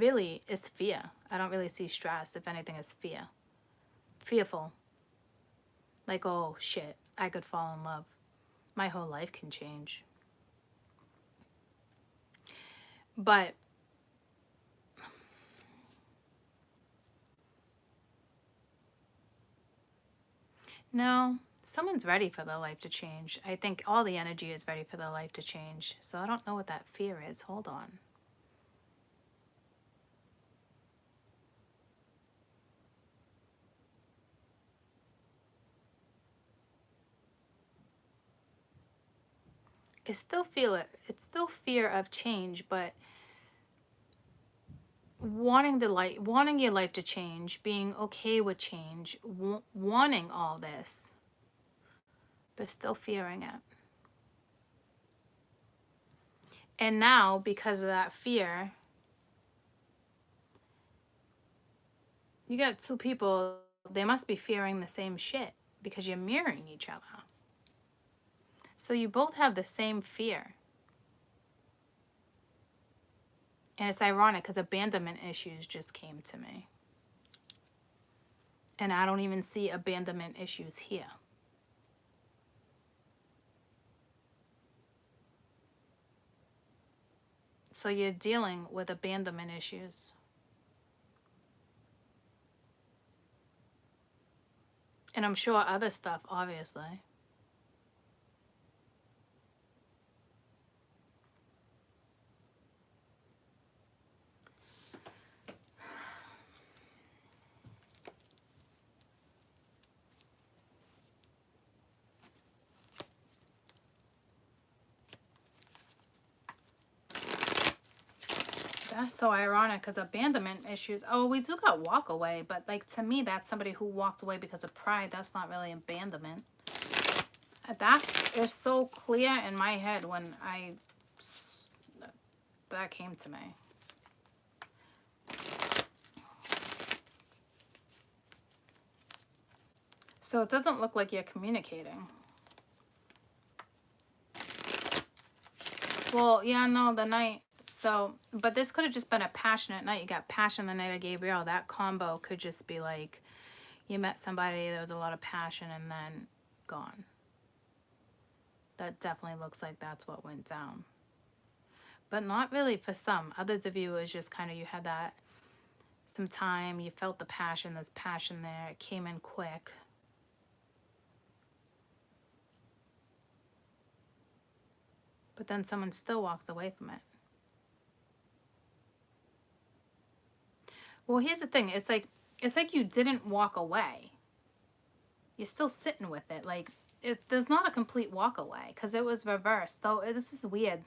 fear. I don't really see stress. If anything, it's fear. Fearful. Like, oh shit, I could fall in love. My whole life can change. But no, someone's ready for their life to change. I think all the energy is ready for their life to change. So I don't know what that fear is. Hold on. It's still fear of change, but wanting your life to change, being okay with change, wanting all this, but still fearing it. And now, because of that fear, you got two people, they must be fearing the same shit because you're mirroring each other. So you both have the same fear. And it's ironic because abandonment issues just came to me. And I don't even see abandonment issues here. So you're dealing with abandonment issues. And I'm sure other stuff, obviously. That's so ironic because abandonment issues. Oh, we do got walk away, but like to me, that's somebody who walked away because of pride. That's not really abandonment. It's so clear in my head when that came to me. So it doesn't look like you're communicating. Well, yeah, no, the night. So, but this could have just been a passionate night. You got passion the night of Gabriel. That combo could just be like, you met somebody, there was a lot of passion, and then gone. That definitely looks like that's what went down. But not really for some. Others of you, it was just kind of, you had that, some time, you felt the passion, there's passion there, it came in quick. But then someone still walked away from it. Well, here's the thing. It's like you didn't walk away. You're still sitting with it. Like, there's not a complete walk away because it was reversed. So this is weird.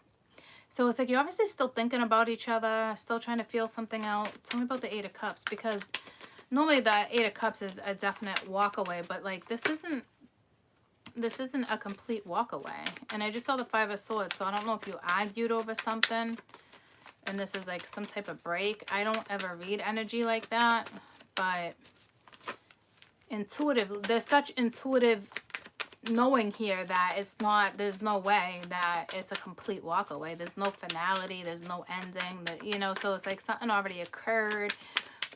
So it's like you're obviously still thinking about each other, still trying to feel something out. Tell me about the Eight of Cups, because normally the Eight of Cups is a definite walk away, but like this isn't a complete walk away. And I just saw the Five of Swords, so I don't know if you argued over something and this is like some type of break. I don't ever read energy like that, but intuitive, there's such intuitive knowing here that it's not, there's no way that it's a complete walk away. There's no finality, there's no ending, that, you know, so it's like something already occurred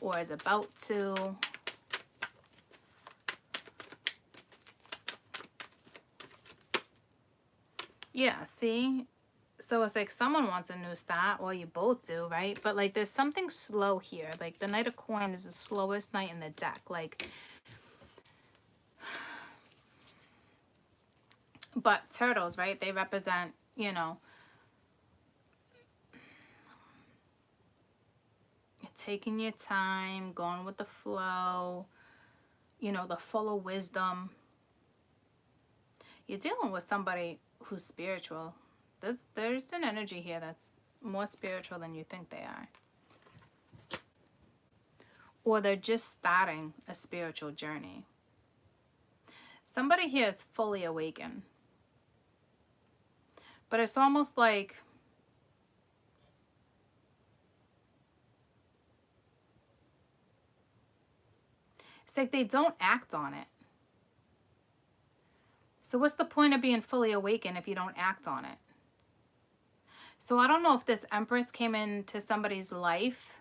or is about to. Yeah, see? So it's like someone wants a new start, well, you both do, right? But like there's something slow here. Like the Knight of Coin is the slowest knight in the deck. Like, but turtles, right? They represent, you know, taking your time, going with the flow, you know, the full of wisdom. You're dealing with somebody who's spiritual. There's an energy here that's more spiritual than you think they are. Or they're just starting a spiritual journey. Somebody here is fully awakened. But it's almost like they don't act on it. So what's the point of being fully awakened if you don't act on it? So I don't know if this Empress came into somebody's life.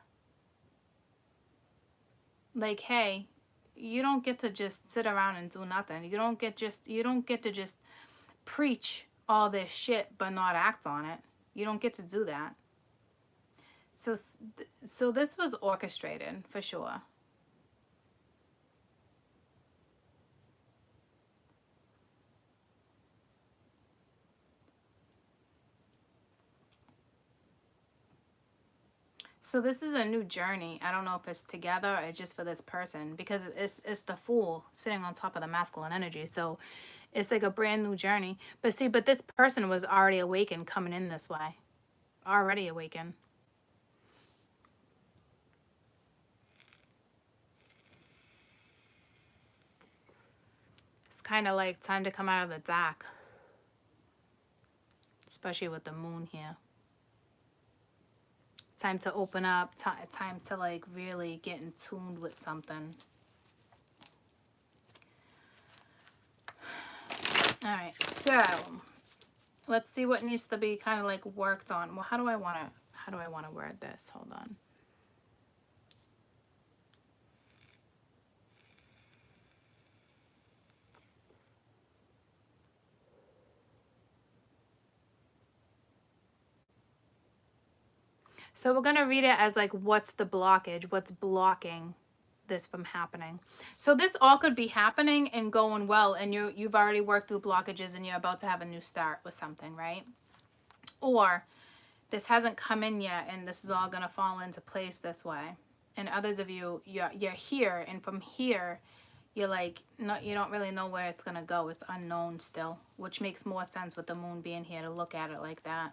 Like, hey, you don't get to just sit around and do nothing. You don't get to just preach all this shit but not act on it. You don't get to do that. So this was orchestrated for sure. So this is a new journey. I don't know if it's together or just for this person, because it's the Fool sitting on top of the masculine energy. So it's like a brand new journey. But see, but this person was already awakened coming in this way. Already awakened. It's kind of like time to come out of the dark. Especially with the moon here. Time to open up, time to like really get in tune with something. All right, so let's see what needs to be kind of like worked on. Well, how do I want how do I want to word this? Hold on. So we're going to read it as like, what's the blockage? What's blocking this from happening? So this all could be happening and going well, and you've already worked through blockages and you're about to have a new start with something, right? Or this hasn't come in yet and this is all going to fall into place this way. And others of you, you're here, and from here, you're like, no, you don't really know where it's going to go. It's unknown still, which makes more sense with the moon being here to look at it like that.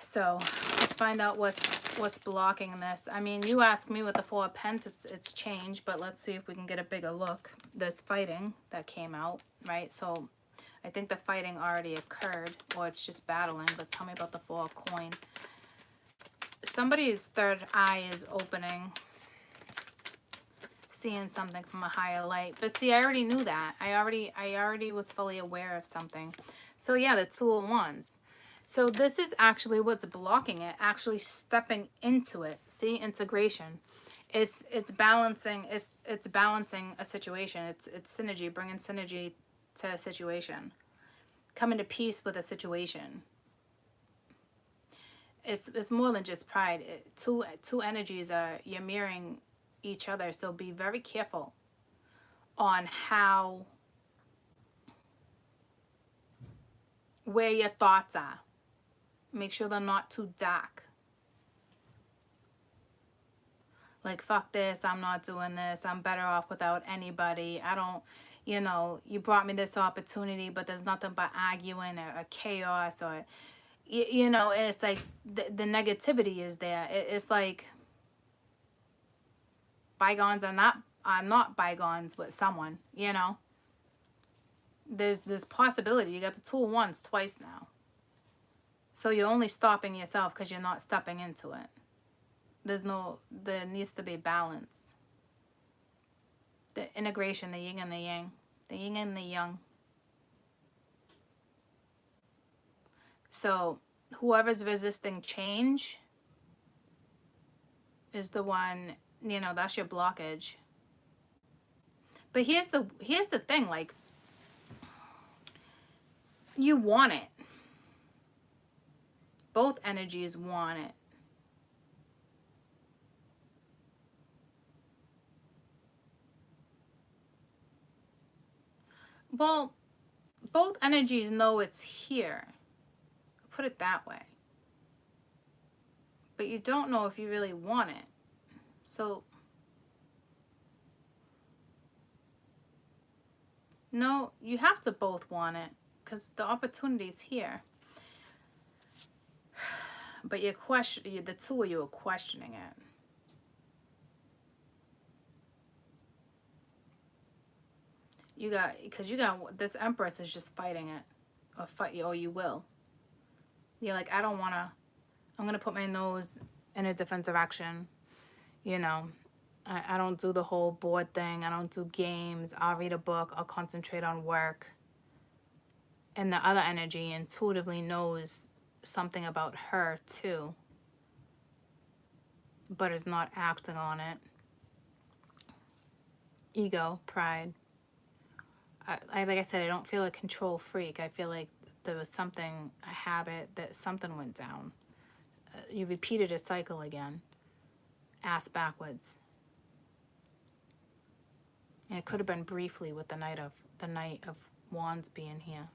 So let's find out what's blocking this. I mean, you ask me with the Four of Pence, it's changed, but let's see if we can get a bigger look. There's fighting that came out, right? So I think the fighting already occurred, or it's just battling, but tell me about the Four of Coin. Somebody's third eye is opening, seeing something from a higher light. But see, I already knew that. I already was fully aware of something. So yeah, the Two of Wands. So this is actually what's blocking it, actually stepping into it. See, integration. It's balancing a situation. It's synergy, bringing synergy to a situation. Coming to peace with a situation. It's more than just pride. Two energies you're mirroring each other, so be very careful on where your thoughts are. Make sure they're not too dark. Like, fuck this, I'm not doing this, I'm better off without anybody, I don't, you brought me this opportunity, but there's nothing but arguing or chaos, or, and it's like the negativity is there. It's like bygones are not bygones with someone, There's possibility. You got the Two of Wands twice now. So you're only stopping yourself because you're not stepping into it. There needs to be balance. The integration, the yin and the yang. The yin and the yang. So whoever's resisting change is the one, that's your blockage. But here's the thing, like, you want it. Both energies want it. Well, both energies know it's here. Put it that way. But you don't know if you really want it. So, no, you have to both want it because the opportunity's here. But the two of you are questioning it. Because this Empress is just fighting it, or you will. You're like, I'm gonna put my nose in a different direction. I don't do the whole board thing. I don't do games. I'll read a book. I'll concentrate on work. And the other energy intuitively knows something about her too, but is not acting on it. Ego, pride. Like I said, I don't feel a control freak. I feel like there was a habit, that something went down. You repeated a cycle again, ass backwards. And it could have been briefly with the Knight of Wands being here.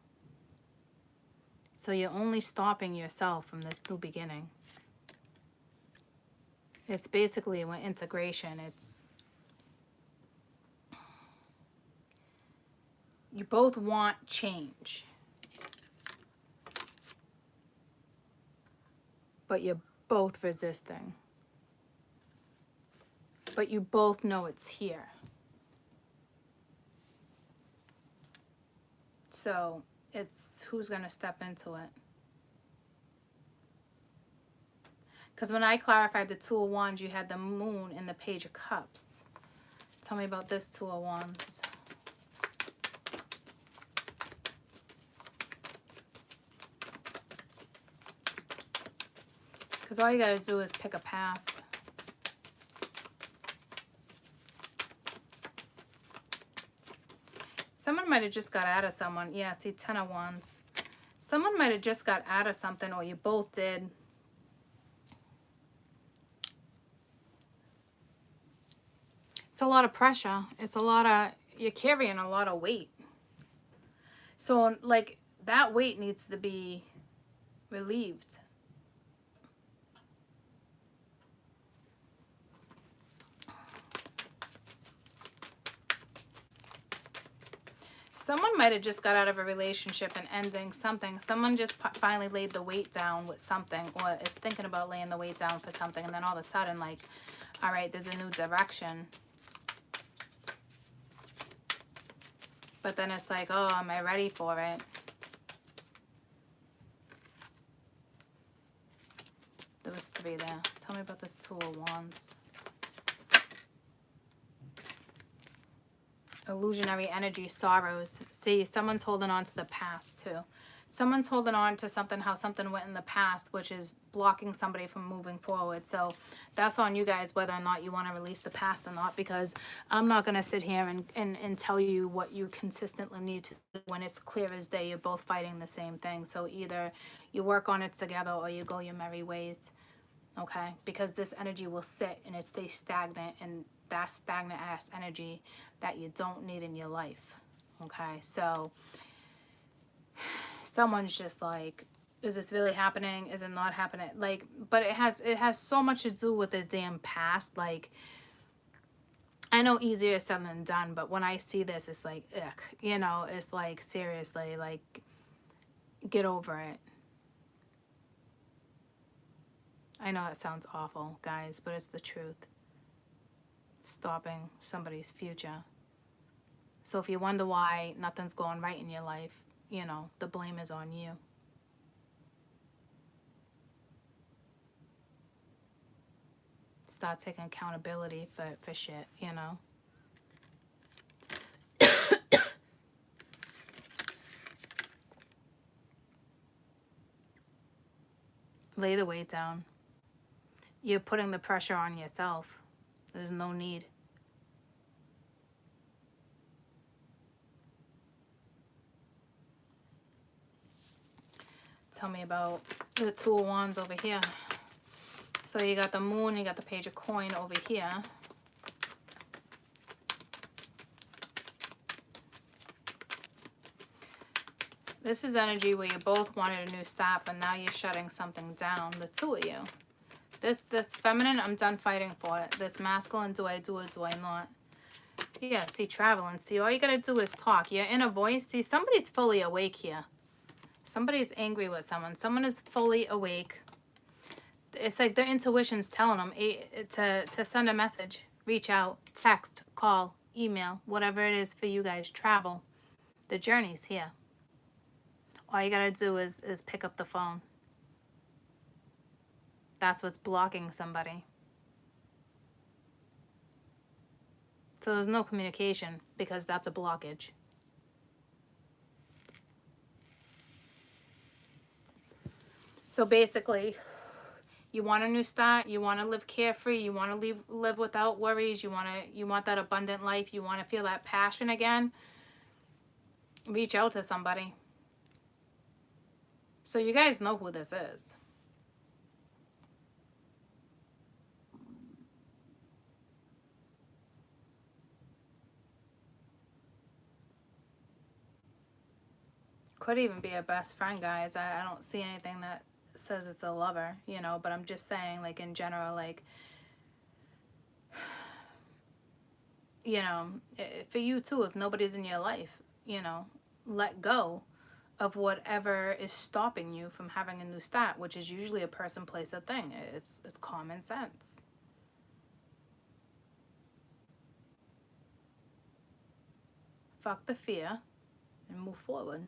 So you're only stopping yourself from this new beginning. It's basically with integration. You both want change. But you're both resisting. But you both know it's here. So it's who's going to step into it. Because when I clarified the Two of Wands, you had the Moon and the Page of Cups. Tell me about this Two of Wands. Because all you got to do is pick a path. Someone might have just got out of someone. Yeah, see, 10 of Wands. Someone might have just got out of something, or you both did. It's a lot of pressure. It's a lot of, you're carrying a lot of weight. So, like, that weight needs to be relieved. Someone might have just got out of a relationship and ending something. Someone just finally laid the weight down with something, or is thinking about laying the weight down for something, and then all of a sudden, like, all right, there's a new direction. But then it's like, oh, am I ready for it? There was 3 there. Tell me about this 2 of Wands. Illusionary energy, sorrows. See, someone's holding on to the past too. Someone's holding on to something, how something went in the past, which is blocking somebody from moving forward. So that's on you guys, whether or not you want to release the past or not, because I'm not going to sit here and tell you what you consistently need to do when it's clear as day. You're both fighting the same thing. So either you work on it together or you go your merry ways. Okay? Because this energy will sit and it stays stagnant, and that stagnant ass energy that you don't need in your life. Okay? So someone's just like, is this really happening? Is it not happening? Like, but it has so much to do with the damn past. Like, I know easier said than done, but when I see this, it's like, ugh, you know, it's like, seriously, like, get over it. I know that sounds awful, guys, but it's the truth. Stopping somebody's future. So if you wonder why nothing's going right in your life, you know, the blame is on you. Start taking accountability for shit, you know. Lay the weight down. You're putting the pressure on yourself. There's no need. Tell me about the 2 of Wands over here. So you got the Moon, you got the Page of Coin over here. This is energy where you both wanted a new start, but now you're shutting something down, the 2 of you. This feminine, I'm done fighting for it. This masculine, do I do it, do I not? Yeah, see, traveling. See, all you gotta do is talk. Your inner voice. See, somebody's fully awake here. Somebody's angry with someone. Someone is fully awake. It's like their intuition's telling them to send a message, reach out, text, call, email, whatever it is for you guys. Travel. The journey's here. All you gotta do is pick up the phone. That's what's blocking somebody. So there's no communication because that's a blockage. So basically, you want a new start, you want to live carefree, you want to live without worries, you want that abundant life, you want to feel that passion again. Reach out to somebody. So you guys know who this is. Could even be a best friend, guys. I don't see anything that says it's a lover, you know, but I'm just saying, like, in general, like, you know, for you too, if nobody's in your life, you know, let go of whatever is stopping you from having a new start, which is usually a person, place, or thing. It's common sense. Fuck the fear and move forward.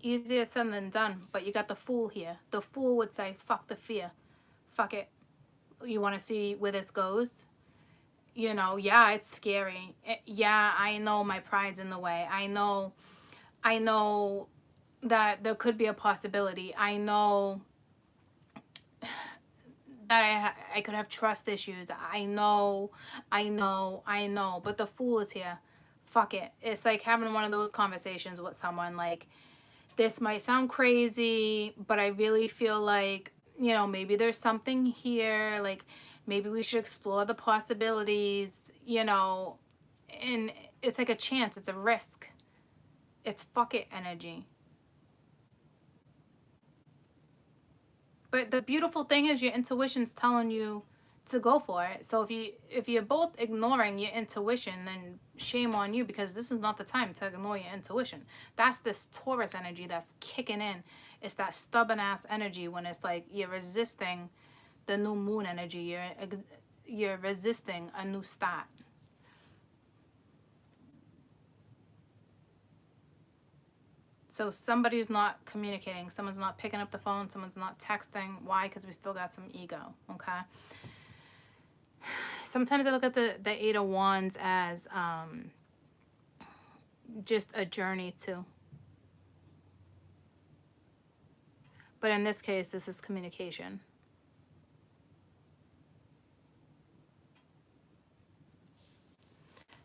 Easier said than done, but you got the Fool here. The Fool would say, fuck the fear. Fuck it. You want to see where this goes? You know, yeah, it's scary. Yeah, I know my pride's in the way. I know that there could be a possibility. I know that I could have trust issues. I know, but the Fool is here. Fuck it. It's like having one of those conversations with someone like, this might sound crazy, but I really feel like, you know, maybe there's something here. Like, maybe we should explore the possibilities, you know, and it's like a chance. It's a risk. It's fuck it energy. But the beautiful thing is your intuition's telling you to go for it. So if you're both ignoring your intuition, then shame on you, because this is not the time to ignore your intuition. That's this Taurus energy that's kicking in. It's that stubborn ass energy when it's like you're resisting the new moon energy. You're resisting a new start. So somebody's not communicating. Someone's not picking up the phone. Someone's not texting. Why? Because we still got some ego. Okay. Sometimes I look at the Eight of Wands as just a journey too. But in this case, this is communication.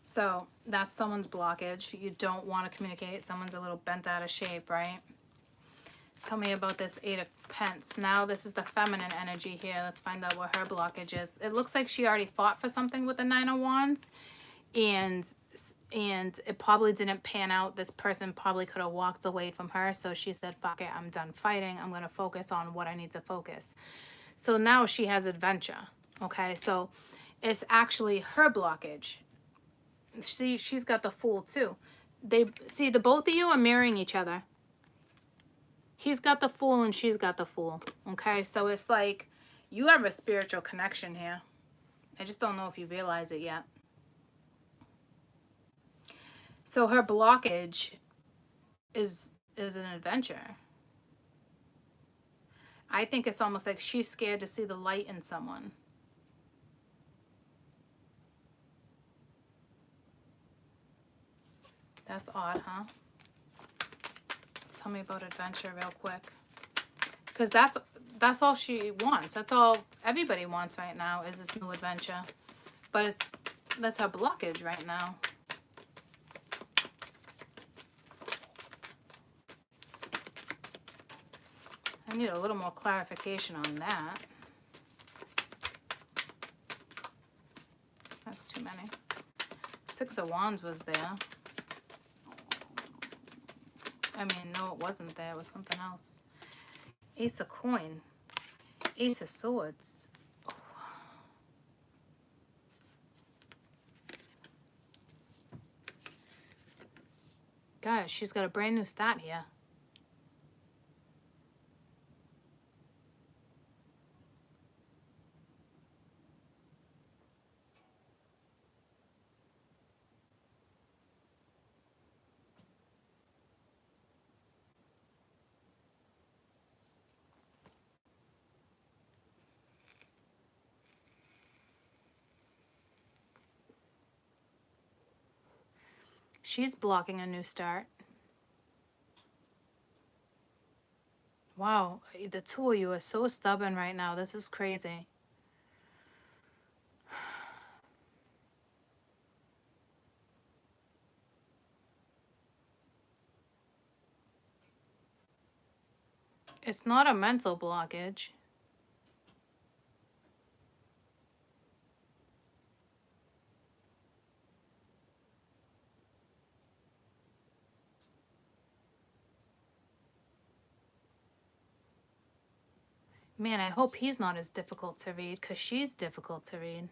So that's someone's blockage. You don't want to communicate. Someone's a little bent out of shape, right? Tell me about this Eight of Pence. Now this is the feminine energy here. Let's find out what her blockage is. It looks like she already fought for something with the Nine of Wands. And it probably didn't pan out. This person probably could have walked away from her. So she said, fuck it, I'm done fighting. I'm going to focus on what I need to focus. So now she has adventure. Okay, so it's actually her blockage. She's got the Fool too. The both of you are mirroring each other. He's got the Fool and she's got the Fool. Okay, so it's like you have a spiritual connection here. I just don't know if you realize it yet. So her blockage is an adventure. I think it's almost like she's scared to see the light in someone. That's odd, huh? Tell me about adventure real quick. Because that's all she wants. That's all everybody wants right now is this new adventure. But that's her blockage right now. I need a little more clarification on that. That's too many. Six of Wands was there. I mean, no, it wasn't there. It was something else. Ace of Coin. Ace of Swords. Oh. Guys, she's got a brand new start here. She's blocking a new start. Wow, the two of you are so stubborn right now. This is crazy. It's not a mental blockage. Man, I hope he's not as difficult to read, because she's difficult to read.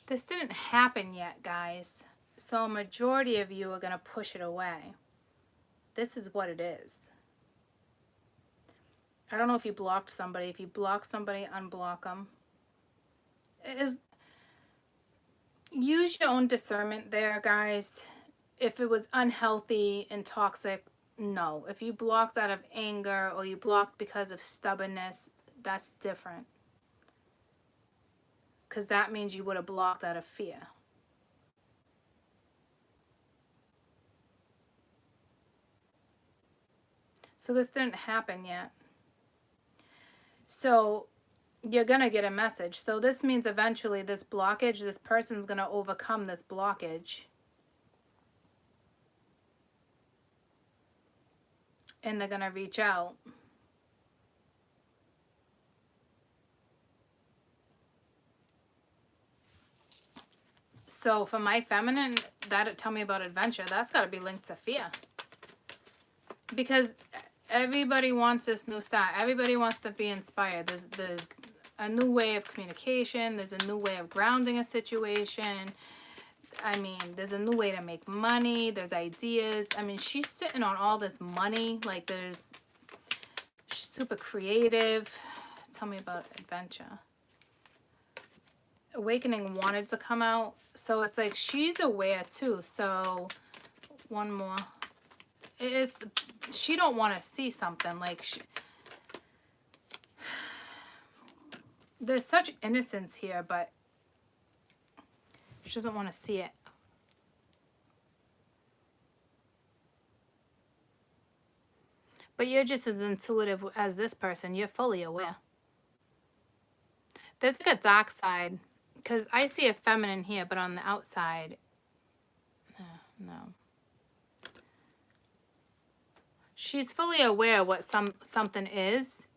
This didn't happen yet, guys. So a majority of you are going to push it away. This is what it is. I don't know if you blocked somebody. If you block somebody, unblock them. Is use your own discernment there, guys. If it was unhealthy and toxic, no. If you blocked out of anger or you blocked because of stubbornness, that's different. Because that means you would have blocked out of fear. So this didn't happen yet. So you're going to get a message. So this means eventually this blockage, this person's going to overcome this blockage. And they're going to reach out. So for my feminine, that'd tell me about adventure. That's got to be linked to fear. Because everybody wants this new start. Everybody wants to be inspired. There's a new way of communication. There's a new way of grounding a situation. I mean, there's a new way to make money. There's ideas. I mean, she's sitting on all this money. Like, she's super creative. Tell me about adventure. Awakening wanted to come out. So it's like she's aware too. So one more. It is, she don't want to see something. Like, there's such innocence here, but she doesn't want to see it. But you're just as intuitive as this person. You're fully aware. There's like a dark side. Because I see a feminine here, but on the outside, no. She's fully aware what something is,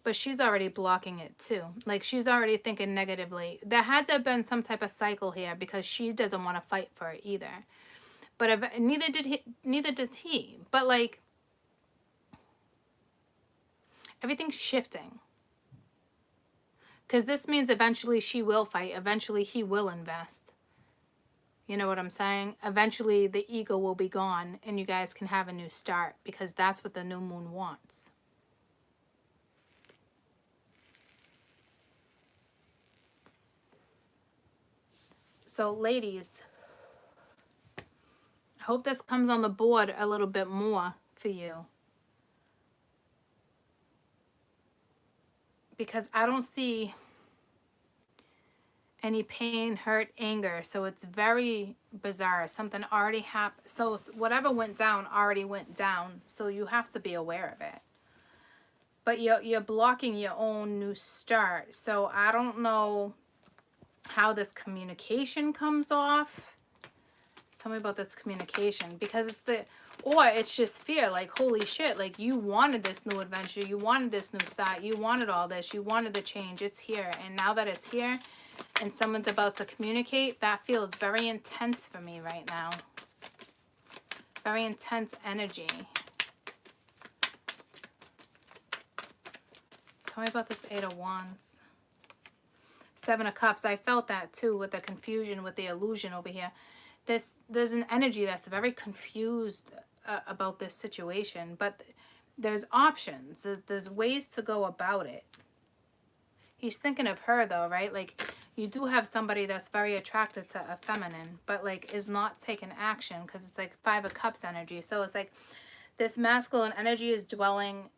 but she's already blocking it too. Like, she's already thinking negatively. There had to have been some type of cycle here because she doesn't want to fight for it either. But neither does he. But like, everything's shifting. Because this means eventually she will fight. Eventually he will invest. You know what I'm saying? Eventually the ego will be gone and you guys can have a new start. Because that's what the new moon wants. So ladies, I hope this comes on the board a little bit more for you. Because I don't see any pain, hurt, anger. So it's very bizarre. Something already happened. So whatever went down already went down. So you have to be aware of it. But you're blocking your own new start. So I don't know how this communication comes off. Tell me about this communication. Because it's just fear. Like, holy shit. Like, you wanted this new adventure. You wanted this new start. You wanted all this. You wanted the change. It's here. And now that it's here and someone's about to communicate, that feels very intense for me right now. Very intense energy. Tell me about this 8 of Wands. 7 of Cups. I felt that too with the confusion, with the illusion over here. There's an energy that's very confused about this situation, but there's options. There's ways to go about it. He's thinking of her though, right? Like, you do have somebody that's very attracted to a feminine, but like is not taking action because it's like 5 of Cups energy. So it's like this masculine energy is dwelling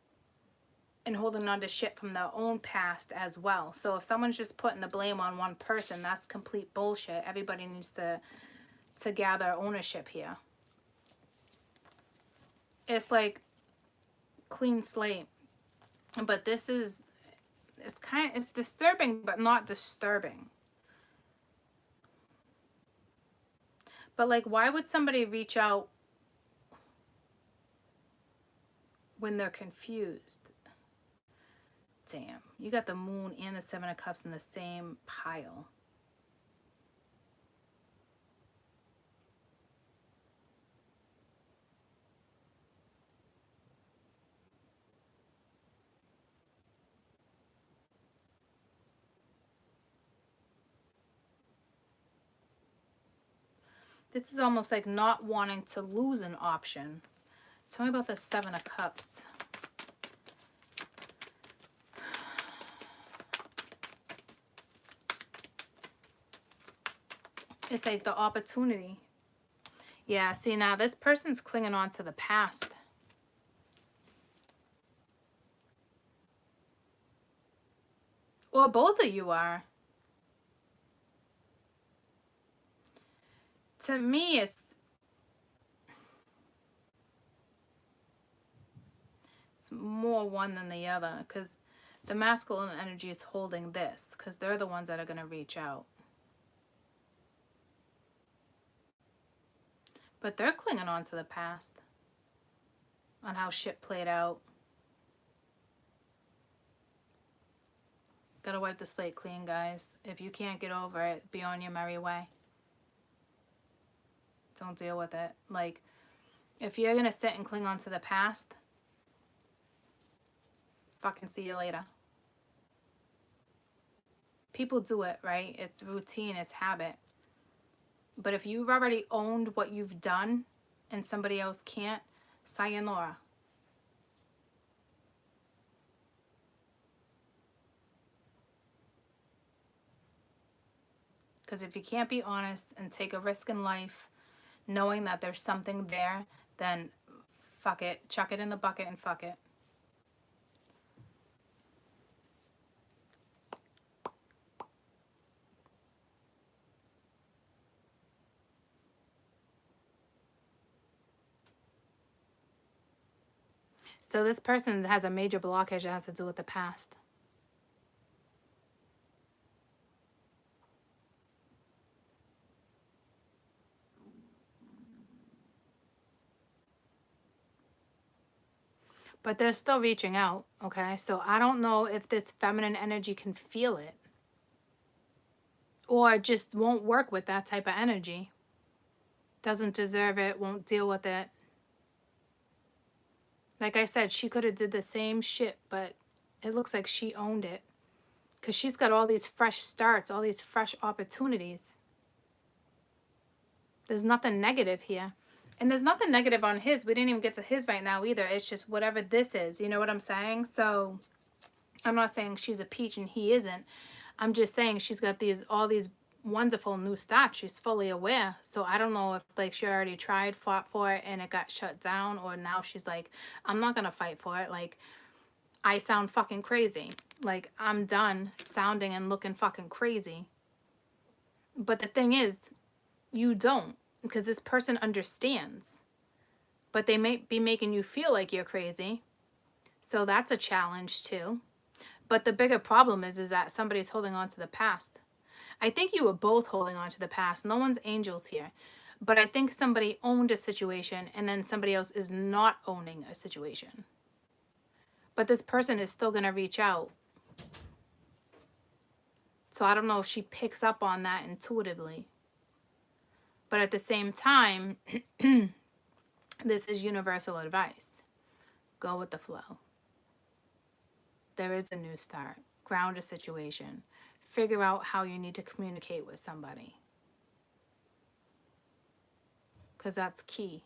and holding on to shit from their own past as well. So if someone's just putting the blame on one person, that's complete bullshit. Everybody needs to gather ownership here. It's like clean slate. But this is, it's disturbing, but not disturbing. But like, why would somebody reach out when they're confused? Damn, you got the moon and the 7 of Cups in the same pile. This is almost like not wanting to lose an option. Tell me about the 7 of Cups. It's like the opportunity. Yeah, see, now this person's clinging on to the past. Or both of you are. To me, it's more one than the other, because the masculine energy is holding this, because they're the ones that are going to reach out. But they're clinging on to the past, on how shit played out. Gotta wipe the slate clean, guys. If you can't get over it, be on your merry way. Don't deal with it. Like, if you're gonna sit and cling on to the past, fucking see you later. People do it, right? It's routine, it's habit. But if you've already owned what you've done and somebody else can't, sayonara. Because if you can't be honest and take a risk in life, knowing that there's something there, then fuck it. Chuck it in the bucket and fuck it. So this person has a major blockage that has to do with the past. But they're still reaching out, okay? So I don't know if this feminine energy can feel it. Or just won't work with that type of energy. Doesn't deserve it, won't deal with it. Like I said, she could have did the same shit, but it looks like she owned it. Because she's got all these fresh starts, all these fresh opportunities. There's nothing negative here. And there's nothing negative on his. We didn't even get to his right now either. It's just whatever this is. You know what I'm saying? So I'm not saying she's a peach and he isn't. I'm just saying she's got all these wonderful new starts. She's fully aware. So I don't know if like she already tried, fought for it, and it got shut down, or now she's like, I'm not gonna fight for it. Like, I sound fucking crazy. Like, I'm done sounding and looking fucking crazy. But the thing is, you don't, because this person understands. But they may be making you feel like you're crazy. So that's a challenge too. But the bigger problem is that somebody's holding on to the past. I think you were both holding on to the past. No one's angels here. But I think somebody owned a situation and then somebody else is not owning a situation. But this person is still going to reach out. So I don't know if she picks up on that intuitively. But at the same time, this is universal advice. Go with the flow. There is a new start. Ground a situation. Figure out how you need to communicate with somebody. Because that's key.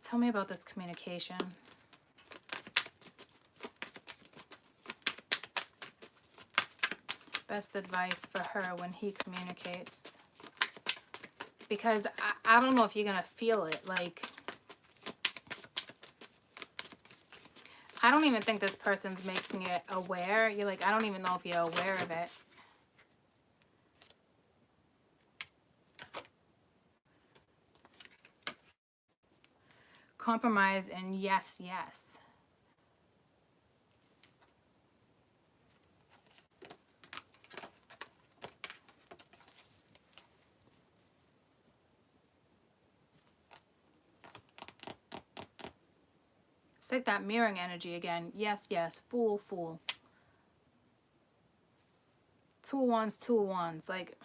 Tell me about this communication. Best advice for her when he communicates. Because I don't know if you're going to feel it. Like, I don't even think this person's making it aware. You're like, I don't even know if you're aware of it. Compromise and yes, yes. It's like that mirroring energy again. Yes, yes. Fool, fool. 2 of Wands, 2 of Wands. Like,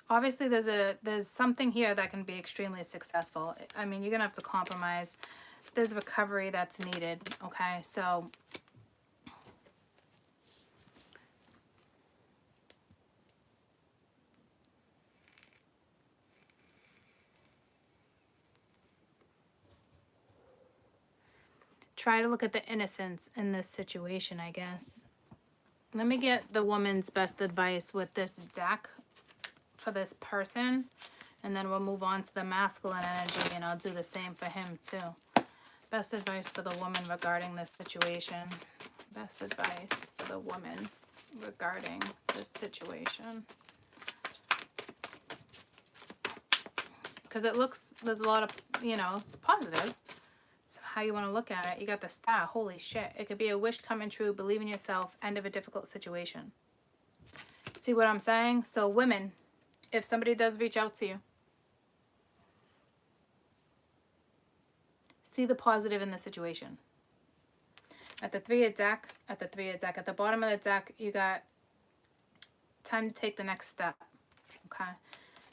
obviously there's something here that can be extremely successful. I mean, you're going to have to compromise. There's recovery that's needed, okay? So try to look at the innocence in this situation, I guess. Let me get the woman's best advice with this deck for this person, and then we'll move on to the masculine energy, and I'll do the same for him too. Best advice for the woman regarding this situation. Best advice for the woman regarding this situation. Because it looks, there's a lot of, you know, it's positive. So how you want to look at it. You got the Star. Holy shit. It could be a wish coming true. Believe in yourself. End of a difficult situation. See what I'm saying? So women, if somebody does reach out to you, see the positive in the situation. At the 3 of deck, at the bottom of the deck, you got time to take the next step. Okay.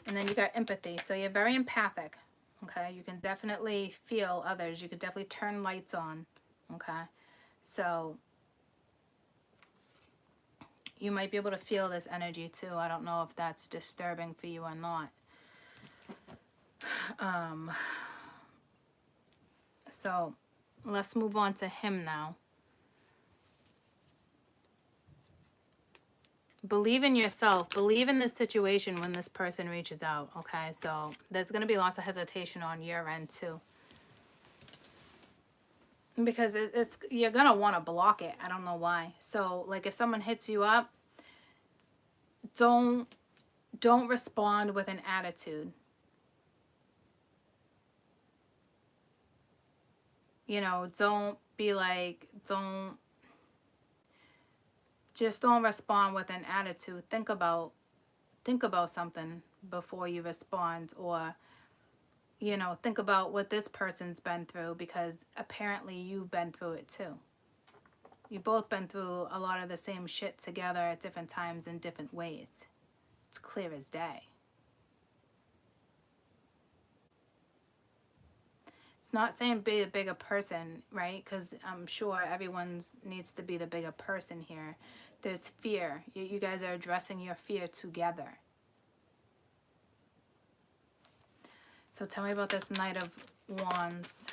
And then you got empathy. So you're very empathic. Okay, you can definitely feel others. You can definitely turn lights on. Okay, so you might be able to feel this energy too. I don't know if that's disturbing for you or not. So let's move on to him now. Believe in yourself. Believe in this situation when this person reaches out. Okay, so there's going to be lots of hesitation on your end too. Because it's you're going to want to block it. I don't know why. So like if someone hits you up, don't respond with an attitude. You know, don't be like, just don't respond with an attitude. Think about something before you respond, or, you know, think about what this person's been through, because apparently you've been through it too. You've both been through a lot of the same shit together at different times in different ways. It's clear as day. It's not saying be a bigger person, right? Because I'm sure everyone needs to be the bigger person here. There's fear. You guys are addressing your fear together. So tell me about this Knight of Wands.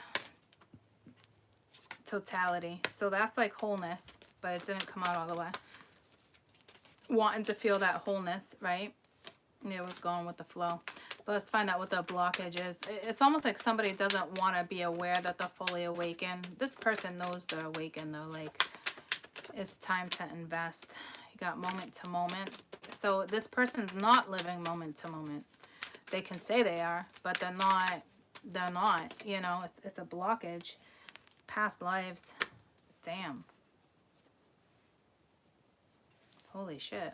Totality. So that's like wholeness, but it didn't come out all the way. Wanting to feel that wholeness, right? It was going with the flow. But let's find out what the blockage is. It's almost like somebody doesn't want to be aware that they're fully awakened. This person knows they're awakened though. Like, it's time to invest. You got moment to moment. So this person's not living moment to moment. They can say they are, but they're not. They're not. You know, it's a blockage. Past lives. Damn. Holy shit.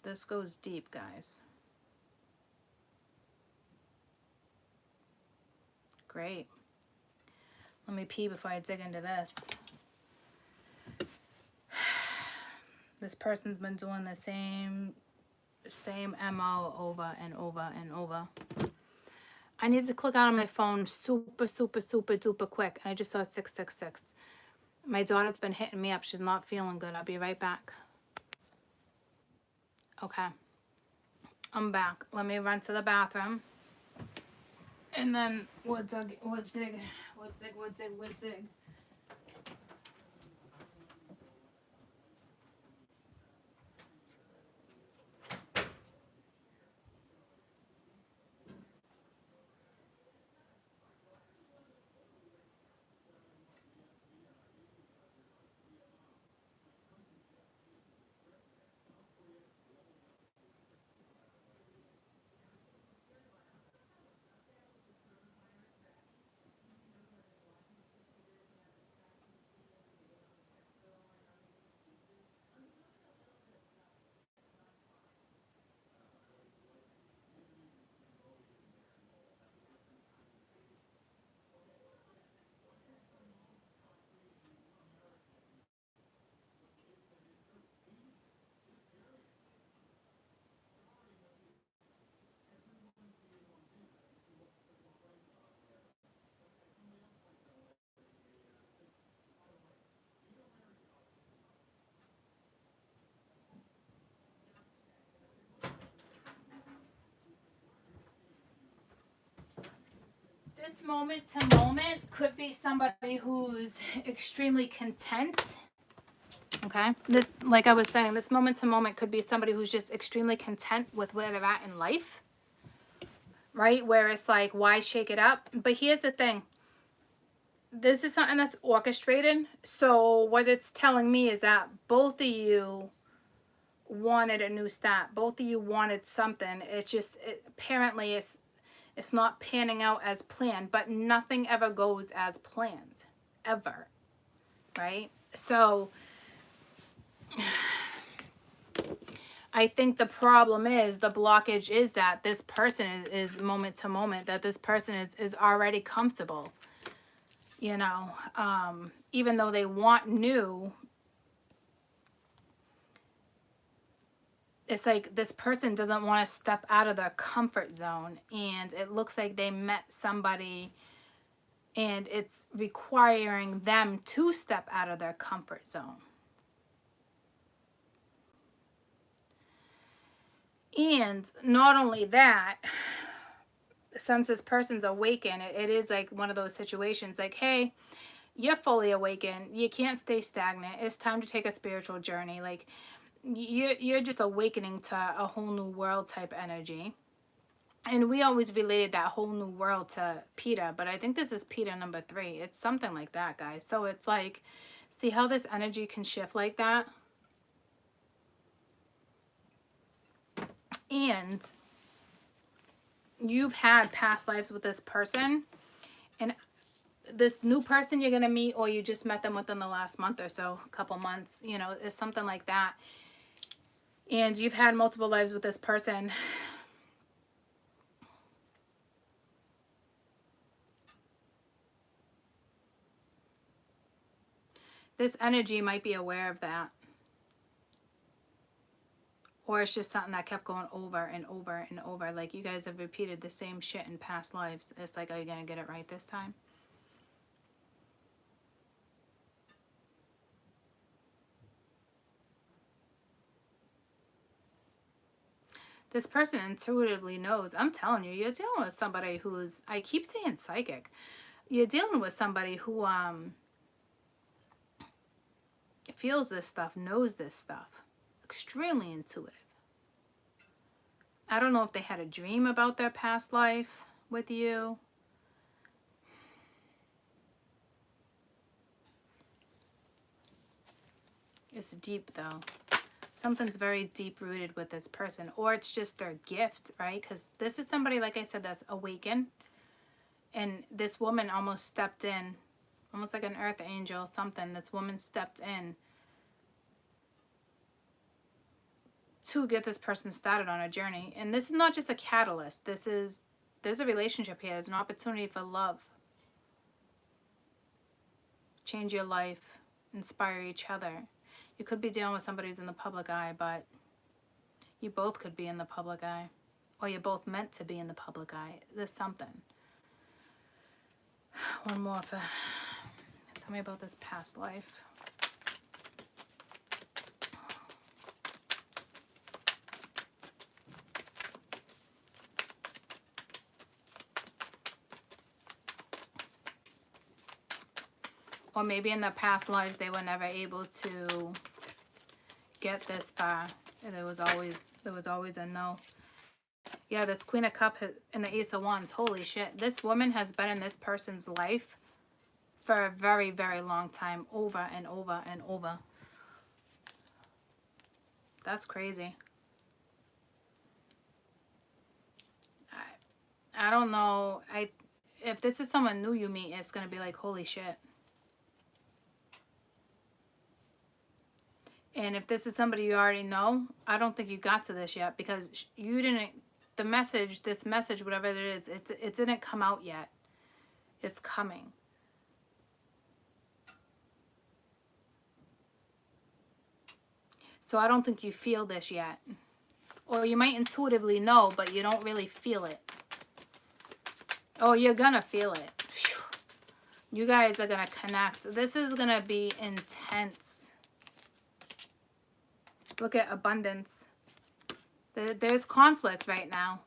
This goes deep, guys. Great. Let me pee before I dig into this. This person's been doing the same MO over and over and over. I need to click out on my phone super duper quick. I just saw 666. My daughter's been hitting me up. She's not feeling good. I'll be right back. Okay. I'm back. Let me run to the bathroom. And then we'll dig. This moment to moment could be somebody who's extremely content. Okay. This, like I was saying, this moment to moment could be somebody who's just extremely content with where they're at in life. Right? Where it's like, why shake it up? But here's the thing. This is something that's orchestrated. So what it's telling me is that both of you wanted a new start. Both of you wanted something. It's just, apparently it's not panning out as planned. But nothing ever goes as planned. Ever. Right? So I think the problem is, the blockage is that this person is moment to moment, that this person is already comfortable. You know, even though they want new, it's like this person doesn't want to step out of their comfort zone. And it looks like they met somebody and it's requiring them to step out of their comfort zone. And not only that, since this person's awakened, it is like one of those situations like, hey, you're fully awakened. You can't stay stagnant. It's time to take a spiritual journey. Like, you're just awakening to a whole new world type energy. And we always related that whole new world to Peter, but I think this is Peter number 3. It's something like that, guys. So it's like, see how this energy can shift like that? And you've had past lives with this person, and this new person you're going to meet, or you just met them within the last month or so, a couple months, you know, is something like that. And you've had multiple lives with this person. This energy might be aware of that. Or it's just something that kept going over and over and over. Like, you guys have repeated the same shit in past lives. It's like, are you going to get it right this time? This person intuitively knows. I'm telling you, you're dealing with somebody who's, I keep saying psychic. You're dealing with somebody who feels this stuff, knows this stuff. Extremely intuitive. I don't know if they had a dream about their past life with you. It's deep, though. Something's very deep-rooted with this person. Or it's just their gift, right? Because this is somebody, like I said, that's awakened. And this woman almost stepped in. Almost like an earth angel, something. This woman stepped in to get this person started on a journey. And this is not just a catalyst. There's a relationship here. There's an opportunity for love. Change your life. Inspire each other. You could be dealing with somebody who's in the public eye, but you both could be in the public eye. Or you're both meant to be in the public eye. There's something. One more for... Tell me about this past life. Or maybe in their past lives they were never able to get this far. There was always a no. Yeah, this Queen of Cups and the Ace of Wands. Holy shit. This woman has been in this person's life for a very, very long time. Over and over and over. That's crazy. I don't know. If this is someone new you meet, it's going to be like, holy shit. And if this is somebody you already know, I don't think you got to this yet, because you didn't, this message, whatever it is, it didn't come out yet. It's coming. So I don't think you feel this yet. Or you might intuitively know, but you don't really feel it. Oh, you're gonna feel it. Phew. You guys are gonna connect. This is gonna be intense. Look at abundance. There's conflict right now.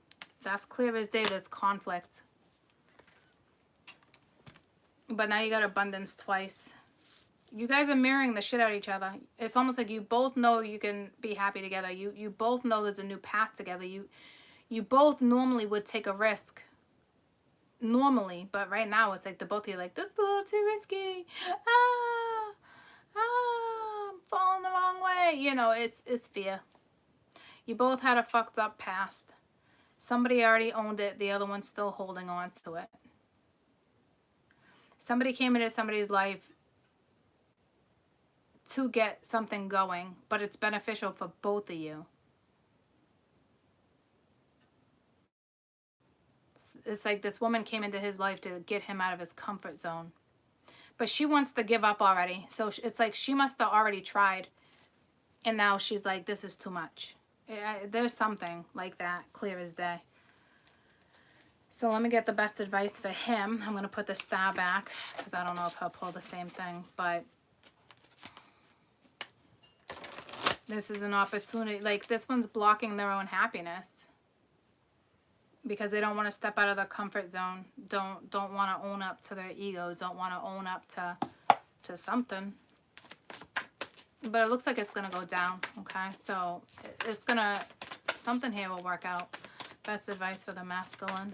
That's clear as day. There's conflict. But now you got abundance twice. You guys are mirroring the shit out of each other. It's almost like you both know you can be happy together. You both know there's a new path together. You both normally would take a risk. Normally, but right now it's like the both of you like, this is a little too risky. I'm falling the wrong way. You know, it's fear. You both had a fucked up past. Somebody already owned it. The other one's still holding on to it. Somebody came into somebody's life to get something going, but it's beneficial for both of you. It's like this woman came into his life to get him out of his comfort zone. But she wants to give up already. So it's like she must have already tried. And now she's like, this is too much. There's something like that, clear as day. So let me get the best advice for him. I'm going to put the star back because I don't know if he'll pull the same thing. But this is an opportunity. Like, this one's blocking their own happiness because they don't want to step out of their comfort zone. Don't want to own up to their ego. Don't want to own up to something. But it looks like it's going to go down, okay? So it's going to, something here will work out. Best advice for the masculine.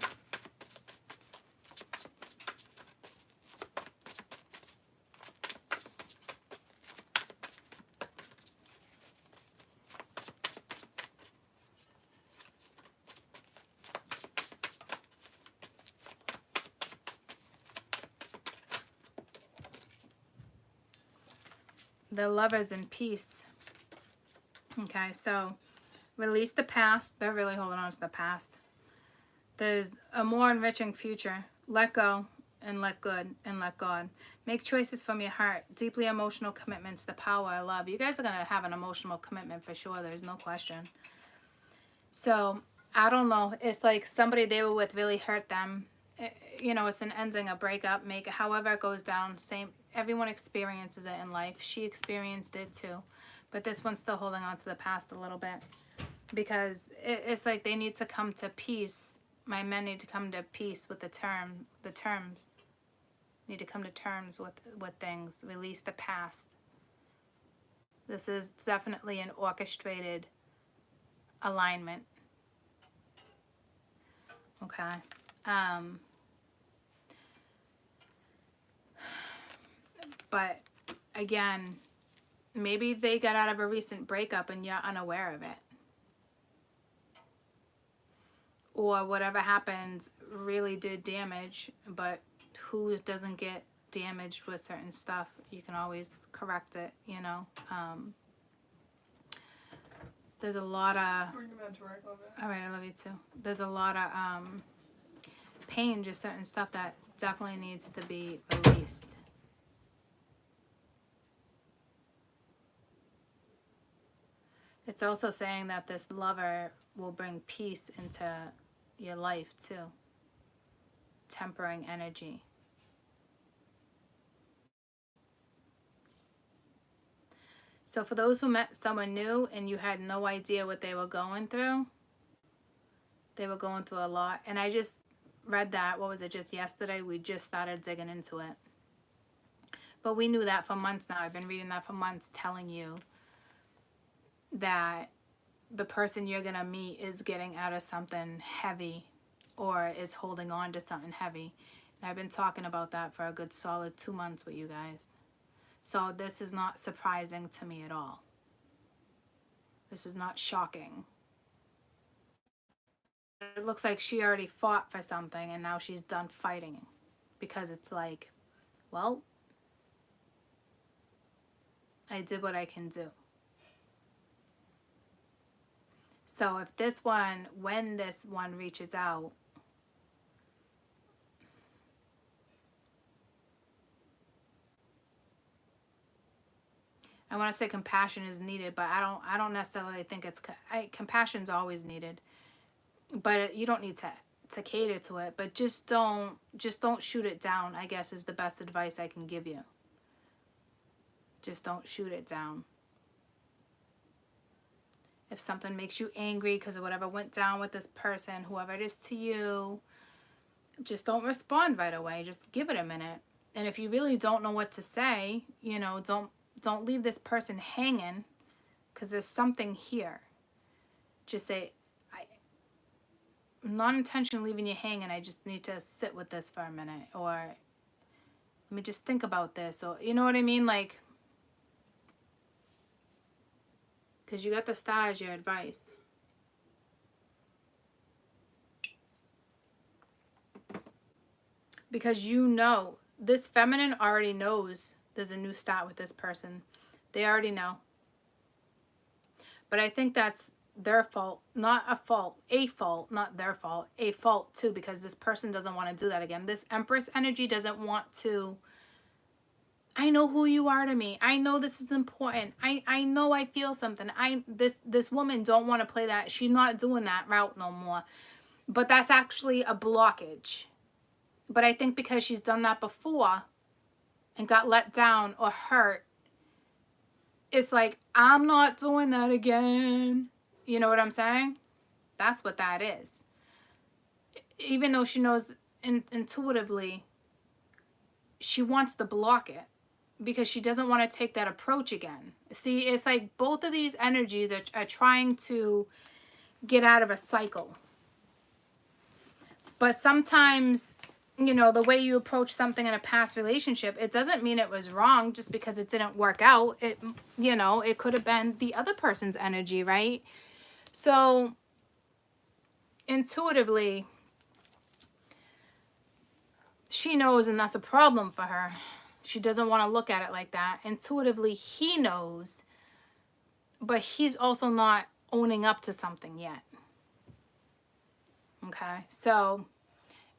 The Lovers in peace. Okay, so release the past. They're really holding on to the past. There's a more enriching future. Let go and let good and let God. Make choices from your heart. Deeply emotional commitments. The power of love. You guys are going to have an emotional commitment for sure. There's no question. So, I don't know. It's like somebody they were with really hurt them. You know, it's an ending, a breakup. However it goes down. Same. Everyone experiences it in life. She experienced it too. But this one's still holding on to the past a little bit. Because it's like they need to come to peace. My men need to come to peace with the terms. Need to come to terms with things. Release the past. This is definitely an orchestrated alignment. Okay. But again, maybe they got out of a recent breakup and you're unaware of it. Or whatever happens really did damage, but who doesn't get damaged with certain stuff? You can always correct it, you know. There's a lot of... Bring them out to work, love it. All right, I love you too. There's a lot of pain, just certain stuff that definitely needs to be released. It's also saying that this lover will bring peace into your life too. Tempering energy. So for those who met someone new and you had no idea what they were going through a lot. And I just read that, what was it, just yesterday? We just started digging into it. But we knew that for months now. I've been reading that for months, telling you that the person you're going to meet is getting out of something heavy or is holding on to something heavy. And I've been talking about that for a good solid 2 months with you guys. So this is not surprising to me at all. This is not shocking. It looks like she already fought for something and now she's done fighting. Because it's like, well, I did what I can do. So if this one, when this one reaches out, I want to say compassion is needed, but I don't necessarily think it's compassion's always needed. But you don't need to cater to it, but just don't shoot it down, I guess is the best advice I can give you. Just don't shoot it down. If something makes you angry because of whatever went down with this person, whoever it is to you, just don't respond right away. Just give it a minute. And if you really don't know what to say, you know, don't leave this person hanging, because there's something here. Just say, I'm not intentionally leaving you hanging. I just need to sit with this for a minute, or let me just think about this, or you know what I mean, like, because you got the star as your advice. Because you know, this feminine already knows there's a new start with this person. They already know. But I think that's their fault, not a fault, not their fault, a fault too, because this person doesn't want to do that again. This Empress energy doesn't want to, I know who you are to me. I know this is important. I know I feel something. This woman don't want to play that. She's not doing that route no more. But that's actually a blockage. But I think because she's done that before and got let down or hurt, it's like, I'm not doing that again. You know what I'm saying? That's what that is. Even though she knows intuitively, she wants to block it because she doesn't want to take that approach again. See, it's like both of these energies are trying to get out of a cycle. But sometimes, you know, the way you approach something in a past relationship, it doesn't mean it was wrong just because it didn't work out. It, you know, it could have been the other person's energy, right? So intuitively, she knows, and that's a problem for her. She doesn't want to look at it like that. Intuitively, he knows, but he's also not owning up to something yet. Okay, so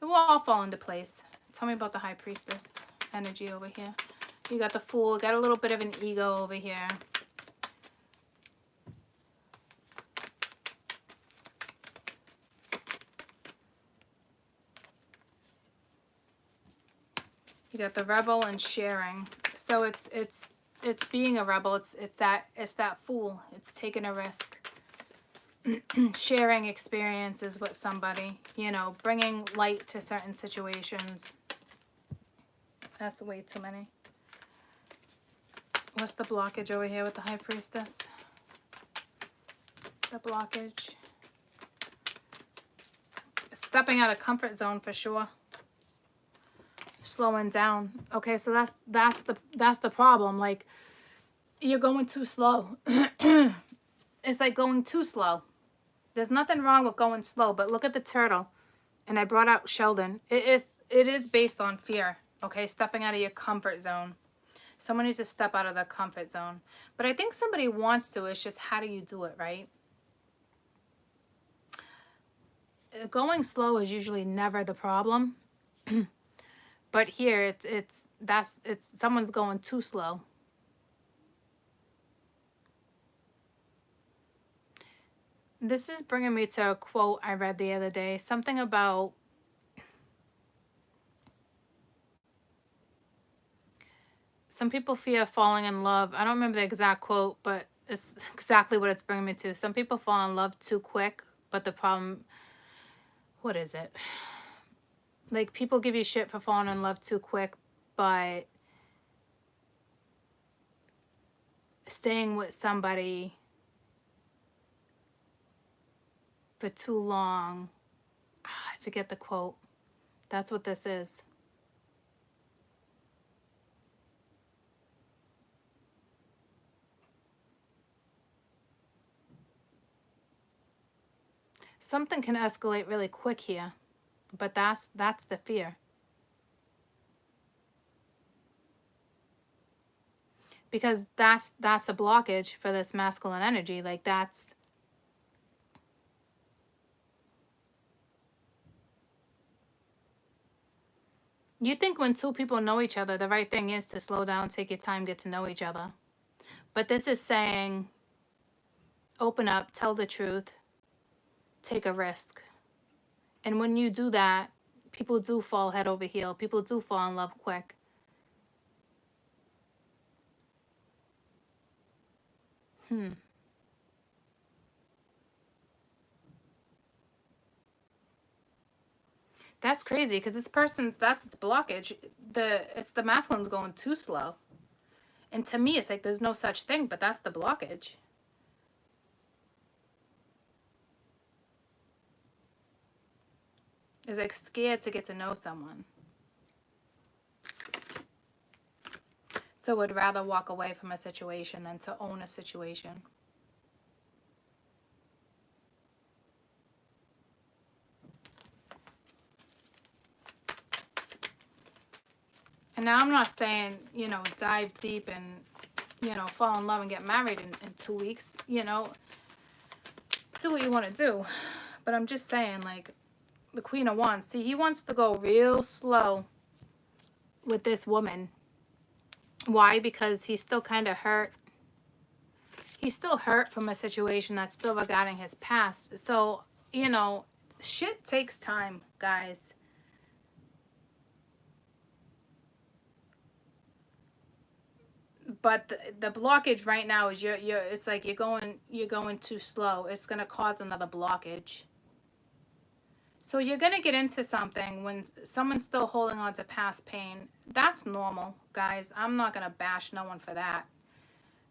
it will all fall into place. Tell me about the High Priestess energy over here. You got the Fool, got a little bit of an ego over here. You got the Rebel and sharing. So it's being a rebel. It's that Fool. It's taking a risk. Sharing experiences with somebody, you know, bringing light to certain situations. That's way too many. What's the blockage over here with the High Priestess? The blockage. Stepping out of comfort zone for sure. Slowing down. Okay, so that's the problem. Like, you're going too slow. It's like going too slow. There's nothing wrong with going slow, but look at the turtle. And I brought out Sheldon. It is based on fear. Okay, stepping out of your comfort zone. Someone needs to step out of their comfort zone. But I think somebody wants to. It's just, how do you do it, right? Going slow is usually never the problem. But here it's someone's going too slow. This is bringing me to a quote I read the other day. Something about some people fear falling in love. I don't remember the exact quote, but it's exactly what it's bringing me to. Some people fall in love too quick, but the problem, what is it? Like, people give you shit for falling in love too quick, but staying with somebody for too long, I forget the quote. That's what this is. Something can escalate really quick here, but that's the fear. Because that's a blockage for this masculine energy. Like, that's, you think when two people know each other, the right thing is to slow down, take your time, get to know each other. But this is saying, open up, tell the truth, take a risk. And when you do that, people do fall head over heel. People do fall in love quick. That's crazy because this person's, that's its blockage. It's the masculine's going too slow. And to me, it's like there's no such thing, but that's the blockage. Is like scared to get to know someone. So would rather walk away from a situation than to own a situation. And now I'm not saying, you know, dive deep and, you know, fall in love and get married in 2 weeks. You know, do what you want to do. But I'm just saying, like, the Queen of Wands, see, he wants to go real slow with this woman. Why? Because he's still kind of hurt. He's still hurt from a situation that's still regarding his past. So, you know, shit takes time, guys. But the blockage right now is you're it's like you're going too slow. It's gonna cause another blockage. So you're gonna get into something when someone's still holding on to past pain. That's normal, guys. I'm not gonna bash no one for that.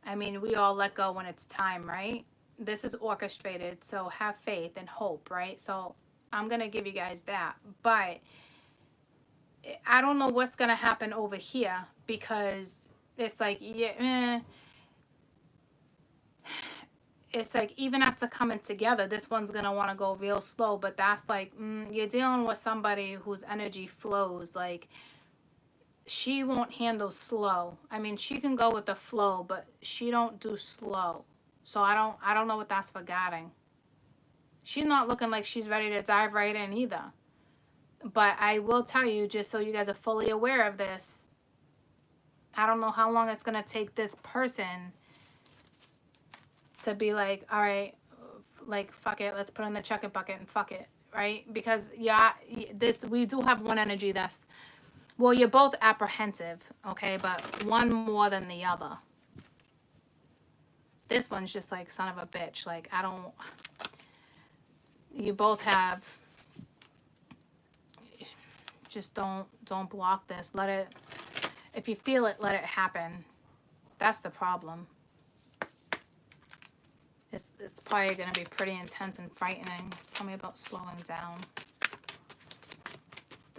I mean, we all let go when it's time, right? This is orchestrated, so have faith and hope, right? So I'm gonna give you guys that. But I don't know what's gonna happen over here because it's like, yeah, it's like even after coming together, this one's going to want to go real slow. But that's like, you're dealing with somebody whose energy flows. Like, she won't handle slow. I mean, she can go with the flow, but she don't do slow. So I don't know what that's regarding. She's not looking like she's ready to dive right in either. But I will tell you, just so you guys are fully aware of this, I don't know how long it's going to take this person to be like, all right, like, fuck it, let's put in the check it bucket and fuck it, right? Because, yeah, we do have one energy that's, well, you're both apprehensive, okay? But one more than the other. This one's just like, son of a bitch. Like, you both have, just don't block this. Let it, if you feel it, let it happen. That's the problem. It's probably going to be pretty intense and frightening. Tell me about slowing down.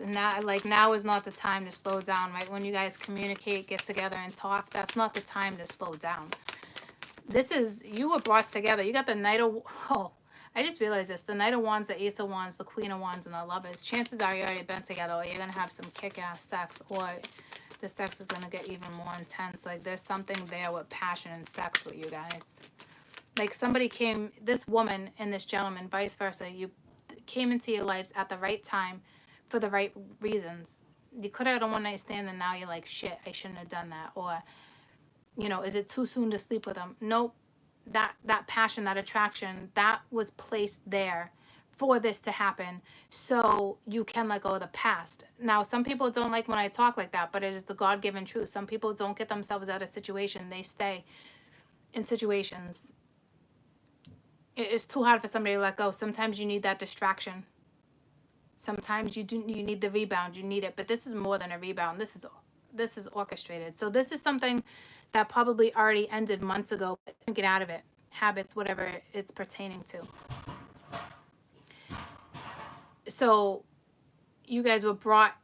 Now is not the time to slow down, right? When you guys communicate, get together and talk, that's not the time to slow down. You were brought together. You got the Knight of, I just realized this. The Knight of Wands, the Ace of Wands, the Queen of Wands, and the Lovers. Chances are you already been together, or you're going to have some kick-ass sex, or the sex is going to get even more intense. Like, there's something there with passion and sex with you guys. Like, somebody came, this woman and this gentleman, vice versa, you came into your lives at the right time for the right reasons. You could have had a one-night stand and now you're like, shit, I shouldn't have done that. Or, you know, is it too soon to sleep with them? Nope. That passion, that attraction, that was placed there for this to happen so you can let go of the past. Now, some people don't like when I talk like that, but it is the God-given truth. Some people don't get themselves out of situation. They stay in situations. It's too hard for somebody to let go. Sometimes you need that distraction. Sometimes you need the rebound. You need it. But this is more than a rebound. This is orchestrated. So this is something that probably already ended months ago. Get out of it. Habits, whatever it's pertaining to. So you guys were brought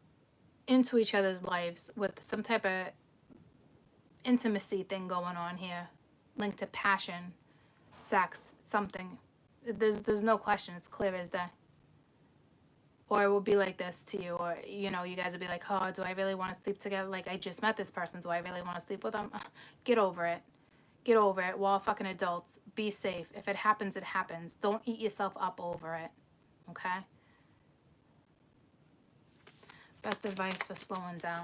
into each other's lives with some type of intimacy thing going on here, linked to passion, sex, something. There's no question. It's clear as day. Or it will be like this to you, or, you know, you guys will be like, oh, do I really want to sleep together? Like, I just met this person. Do I really want to sleep with them? Get over it. Get over it. We're all fucking adults. Be safe. If it happens, it happens. Don't eat yourself up over it. Okay? Best advice for slowing down.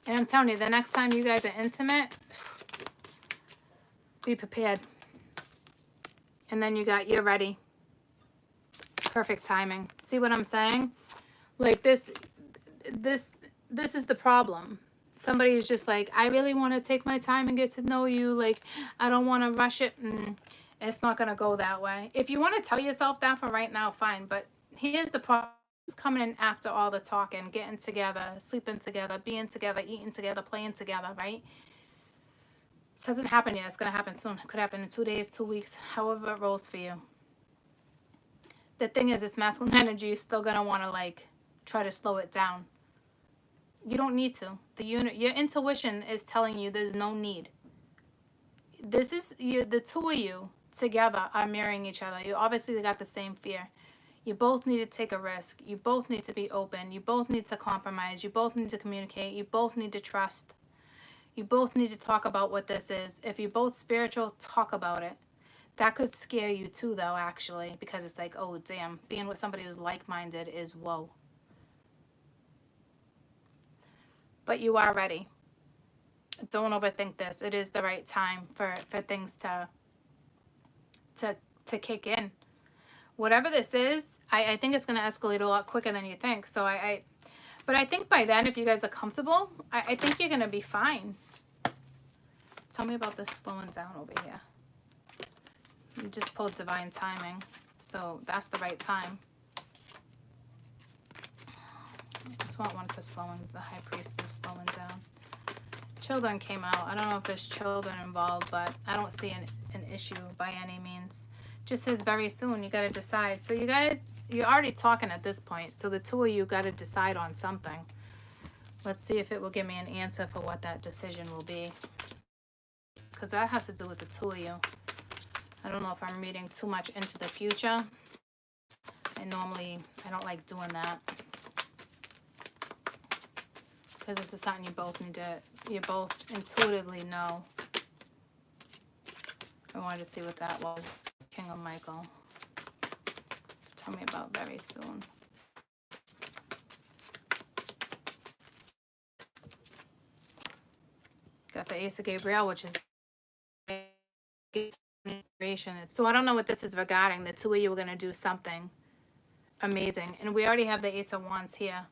And I'm telling you, the next time you guys are intimate, be prepared. And then you're ready. Perfect timing. See what I'm saying? Like, this this is the problem. Somebody is just like, I really want to take my time and get to know you. Like, I don't want to rush it. It's not going to go that way. If you want to tell yourself that for right now, fine. But here's the problem. It's coming in after all the talking, getting together, sleeping together, being together, eating together, playing together, right? This hasn't happened yet. It's going to happen soon. It could happen in 2 days, 2 weeks, however it rolls for you. The thing is, this masculine energy is still going to want to, like, try to slow it down. You don't need to. Your intuition is telling you there's no need. This is you. The two of you together are mirroring each other. You obviously got the same fear. You both need to take a risk. You both need to be open. You both need to compromise. You both need to communicate. You both need to trust. You both need to talk about what this is. If you're both spiritual, talk about it. That could scare you too, though, actually, because it's like, oh, damn, being with somebody who's like-minded is whoa. But you are ready. Don't overthink this. It is the right time for things to kick in. Whatever this is, I think it's going to escalate a lot quicker than you think. So but I think by then, if you guys are comfortable, I think you're going to be fine. Tell me about this slowing down over here. You just pulled divine timing. So that's the right time. I just want one for slowing. The high priestess slowing down. Children came out. I don't know if there's children involved, but I don't see an issue by any means. Just says very soon. You got to decide. So you guys, you're already talking at this point. So the two of you got to decide on something. Let's see if it will give me an answer for what that decision will be. Because that has to do with the two of you. I don't know if I'm reading too much into the future. I don't like doing that. Because this is something you both intuitively know. I wanted to see what that was. King of Michael. Tell me about very soon. Got the Ace of Gabriel, which is inspiration. So I don't know what this is regarding. The two of you are going to do something amazing. And we already have the Ace of Wands here.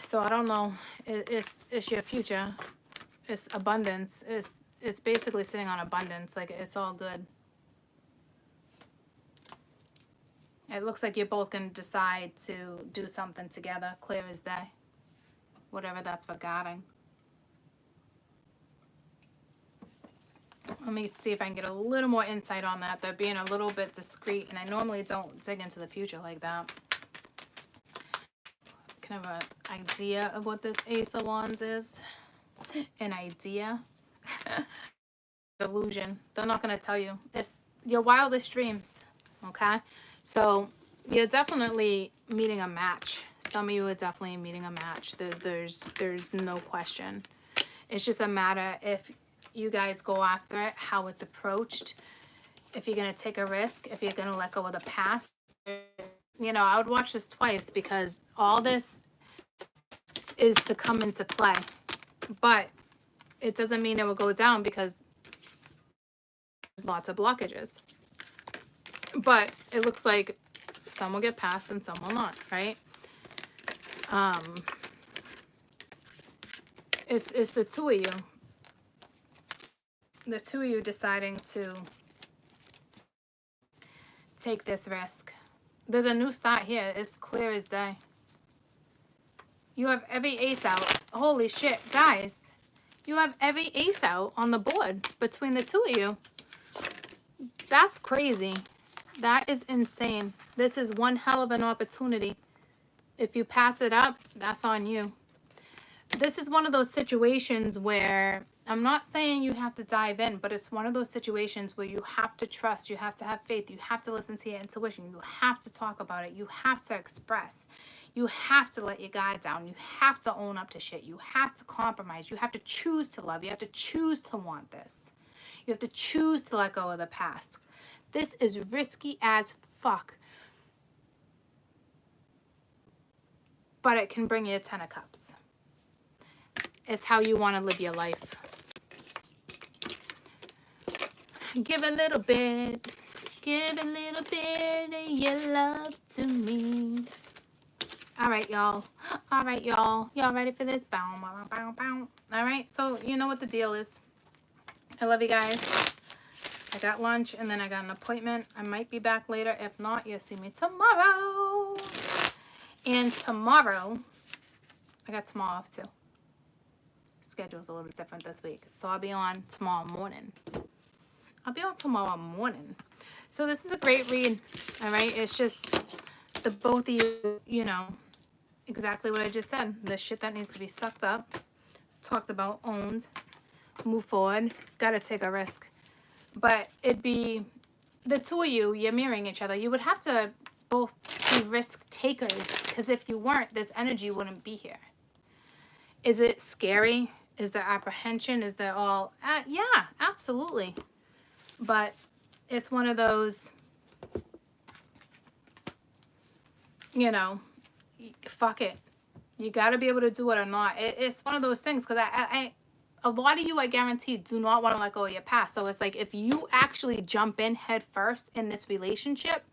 So I don't know. It's your future. It's abundance. It's basically sitting on abundance. Like, it's all good. It looks like you're both going to decide to do something together. Clear as day. Whatever that's regarding. Let me see if I can get a little more insight on that. They're being a little bit discreet. And I normally don't dig into the future like that. Kind of an idea of what this Ace of Wands is. An idea. Delusion. They're not going to tell you. It's your wildest dreams. Okay? So you're definitely meeting a match. Some of you are definitely meeting a match. There's no question. It's just a matter if you guys go after it, how it's approached, if you're going to take a risk, if you're going to let go of the past. You know, I would watch this twice because all this is to come into play. But it doesn't mean it will go down because there's lots of blockages. But it looks like some will get past and some will not, right? It's the two of you. The two of you deciding to take this risk. There's a new start here. It's clear as day. You have every ace out. Holy shit, guys. You have every ace out on the board between the two of you. That's crazy. That is insane. This is one hell of an opportunity. If you pass it up, that's on you. This is one of those situations where, I'm not saying you have to dive in, but it's one of those situations where you have to trust, you have to have faith, you have to listen to your intuition, you have to talk about it, you have to express, you have to let your guard down, you have to own up to shit, you have to compromise, you have to choose to love, you have to choose to want this, you have to choose to let go of the past. This is risky as fuck, but it can bring you a 10 of cups. It's how you want to live your life. Give a little bit of your love to me. All right, y'all. All right, y'all. Y'all ready for this? Bow, bow, bow, bow. All right, so you know what the deal is. I love you guys. I got lunch and then I got an appointment. I might be back later. If not, you'll see me tomorrow. And tomorrow, I got tomorrow off too. Schedule's a little bit different this week. So I'll be on tomorrow morning. So this is a great read. All right. It's just the both of you, you know, exactly what I just said. The shit that needs to be sucked up, talked about, owned, move forward, gotta take a risk. But it'd be the two of you, you're mirroring each other. You would have to both be risk takers, because if you weren't, this energy wouldn't be here. Is it scary? Is there apprehension? Is there all, yeah, absolutely. But it's one of those, you know, fuck it. You got to be able to do it or not. It's one of those things, because a lot of you, I guarantee, do not want to let go of your past. So it's like, if you actually jump in head first in this relationship,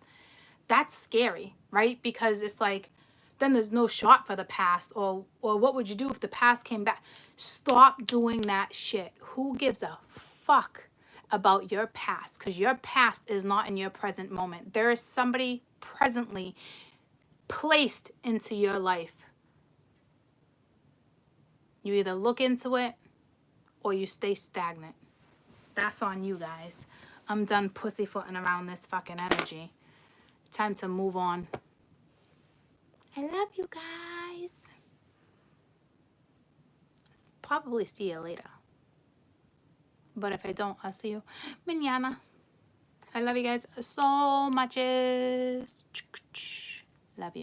that's scary, right? Because it's like, then there's no shot for the past, or what would you do if the past came back? Stop doing that shit. Who gives a fuck about your past? Because your past is not in your present moment. There is somebody presently placed into your life. You either look into it or you stay stagnant. That's on you guys. I'm done pussyfooting around this fucking energy. Time to move on. I love you guys. Probably see you later. But if I don't, I'll see you mañana. I love you guys so much. Love you.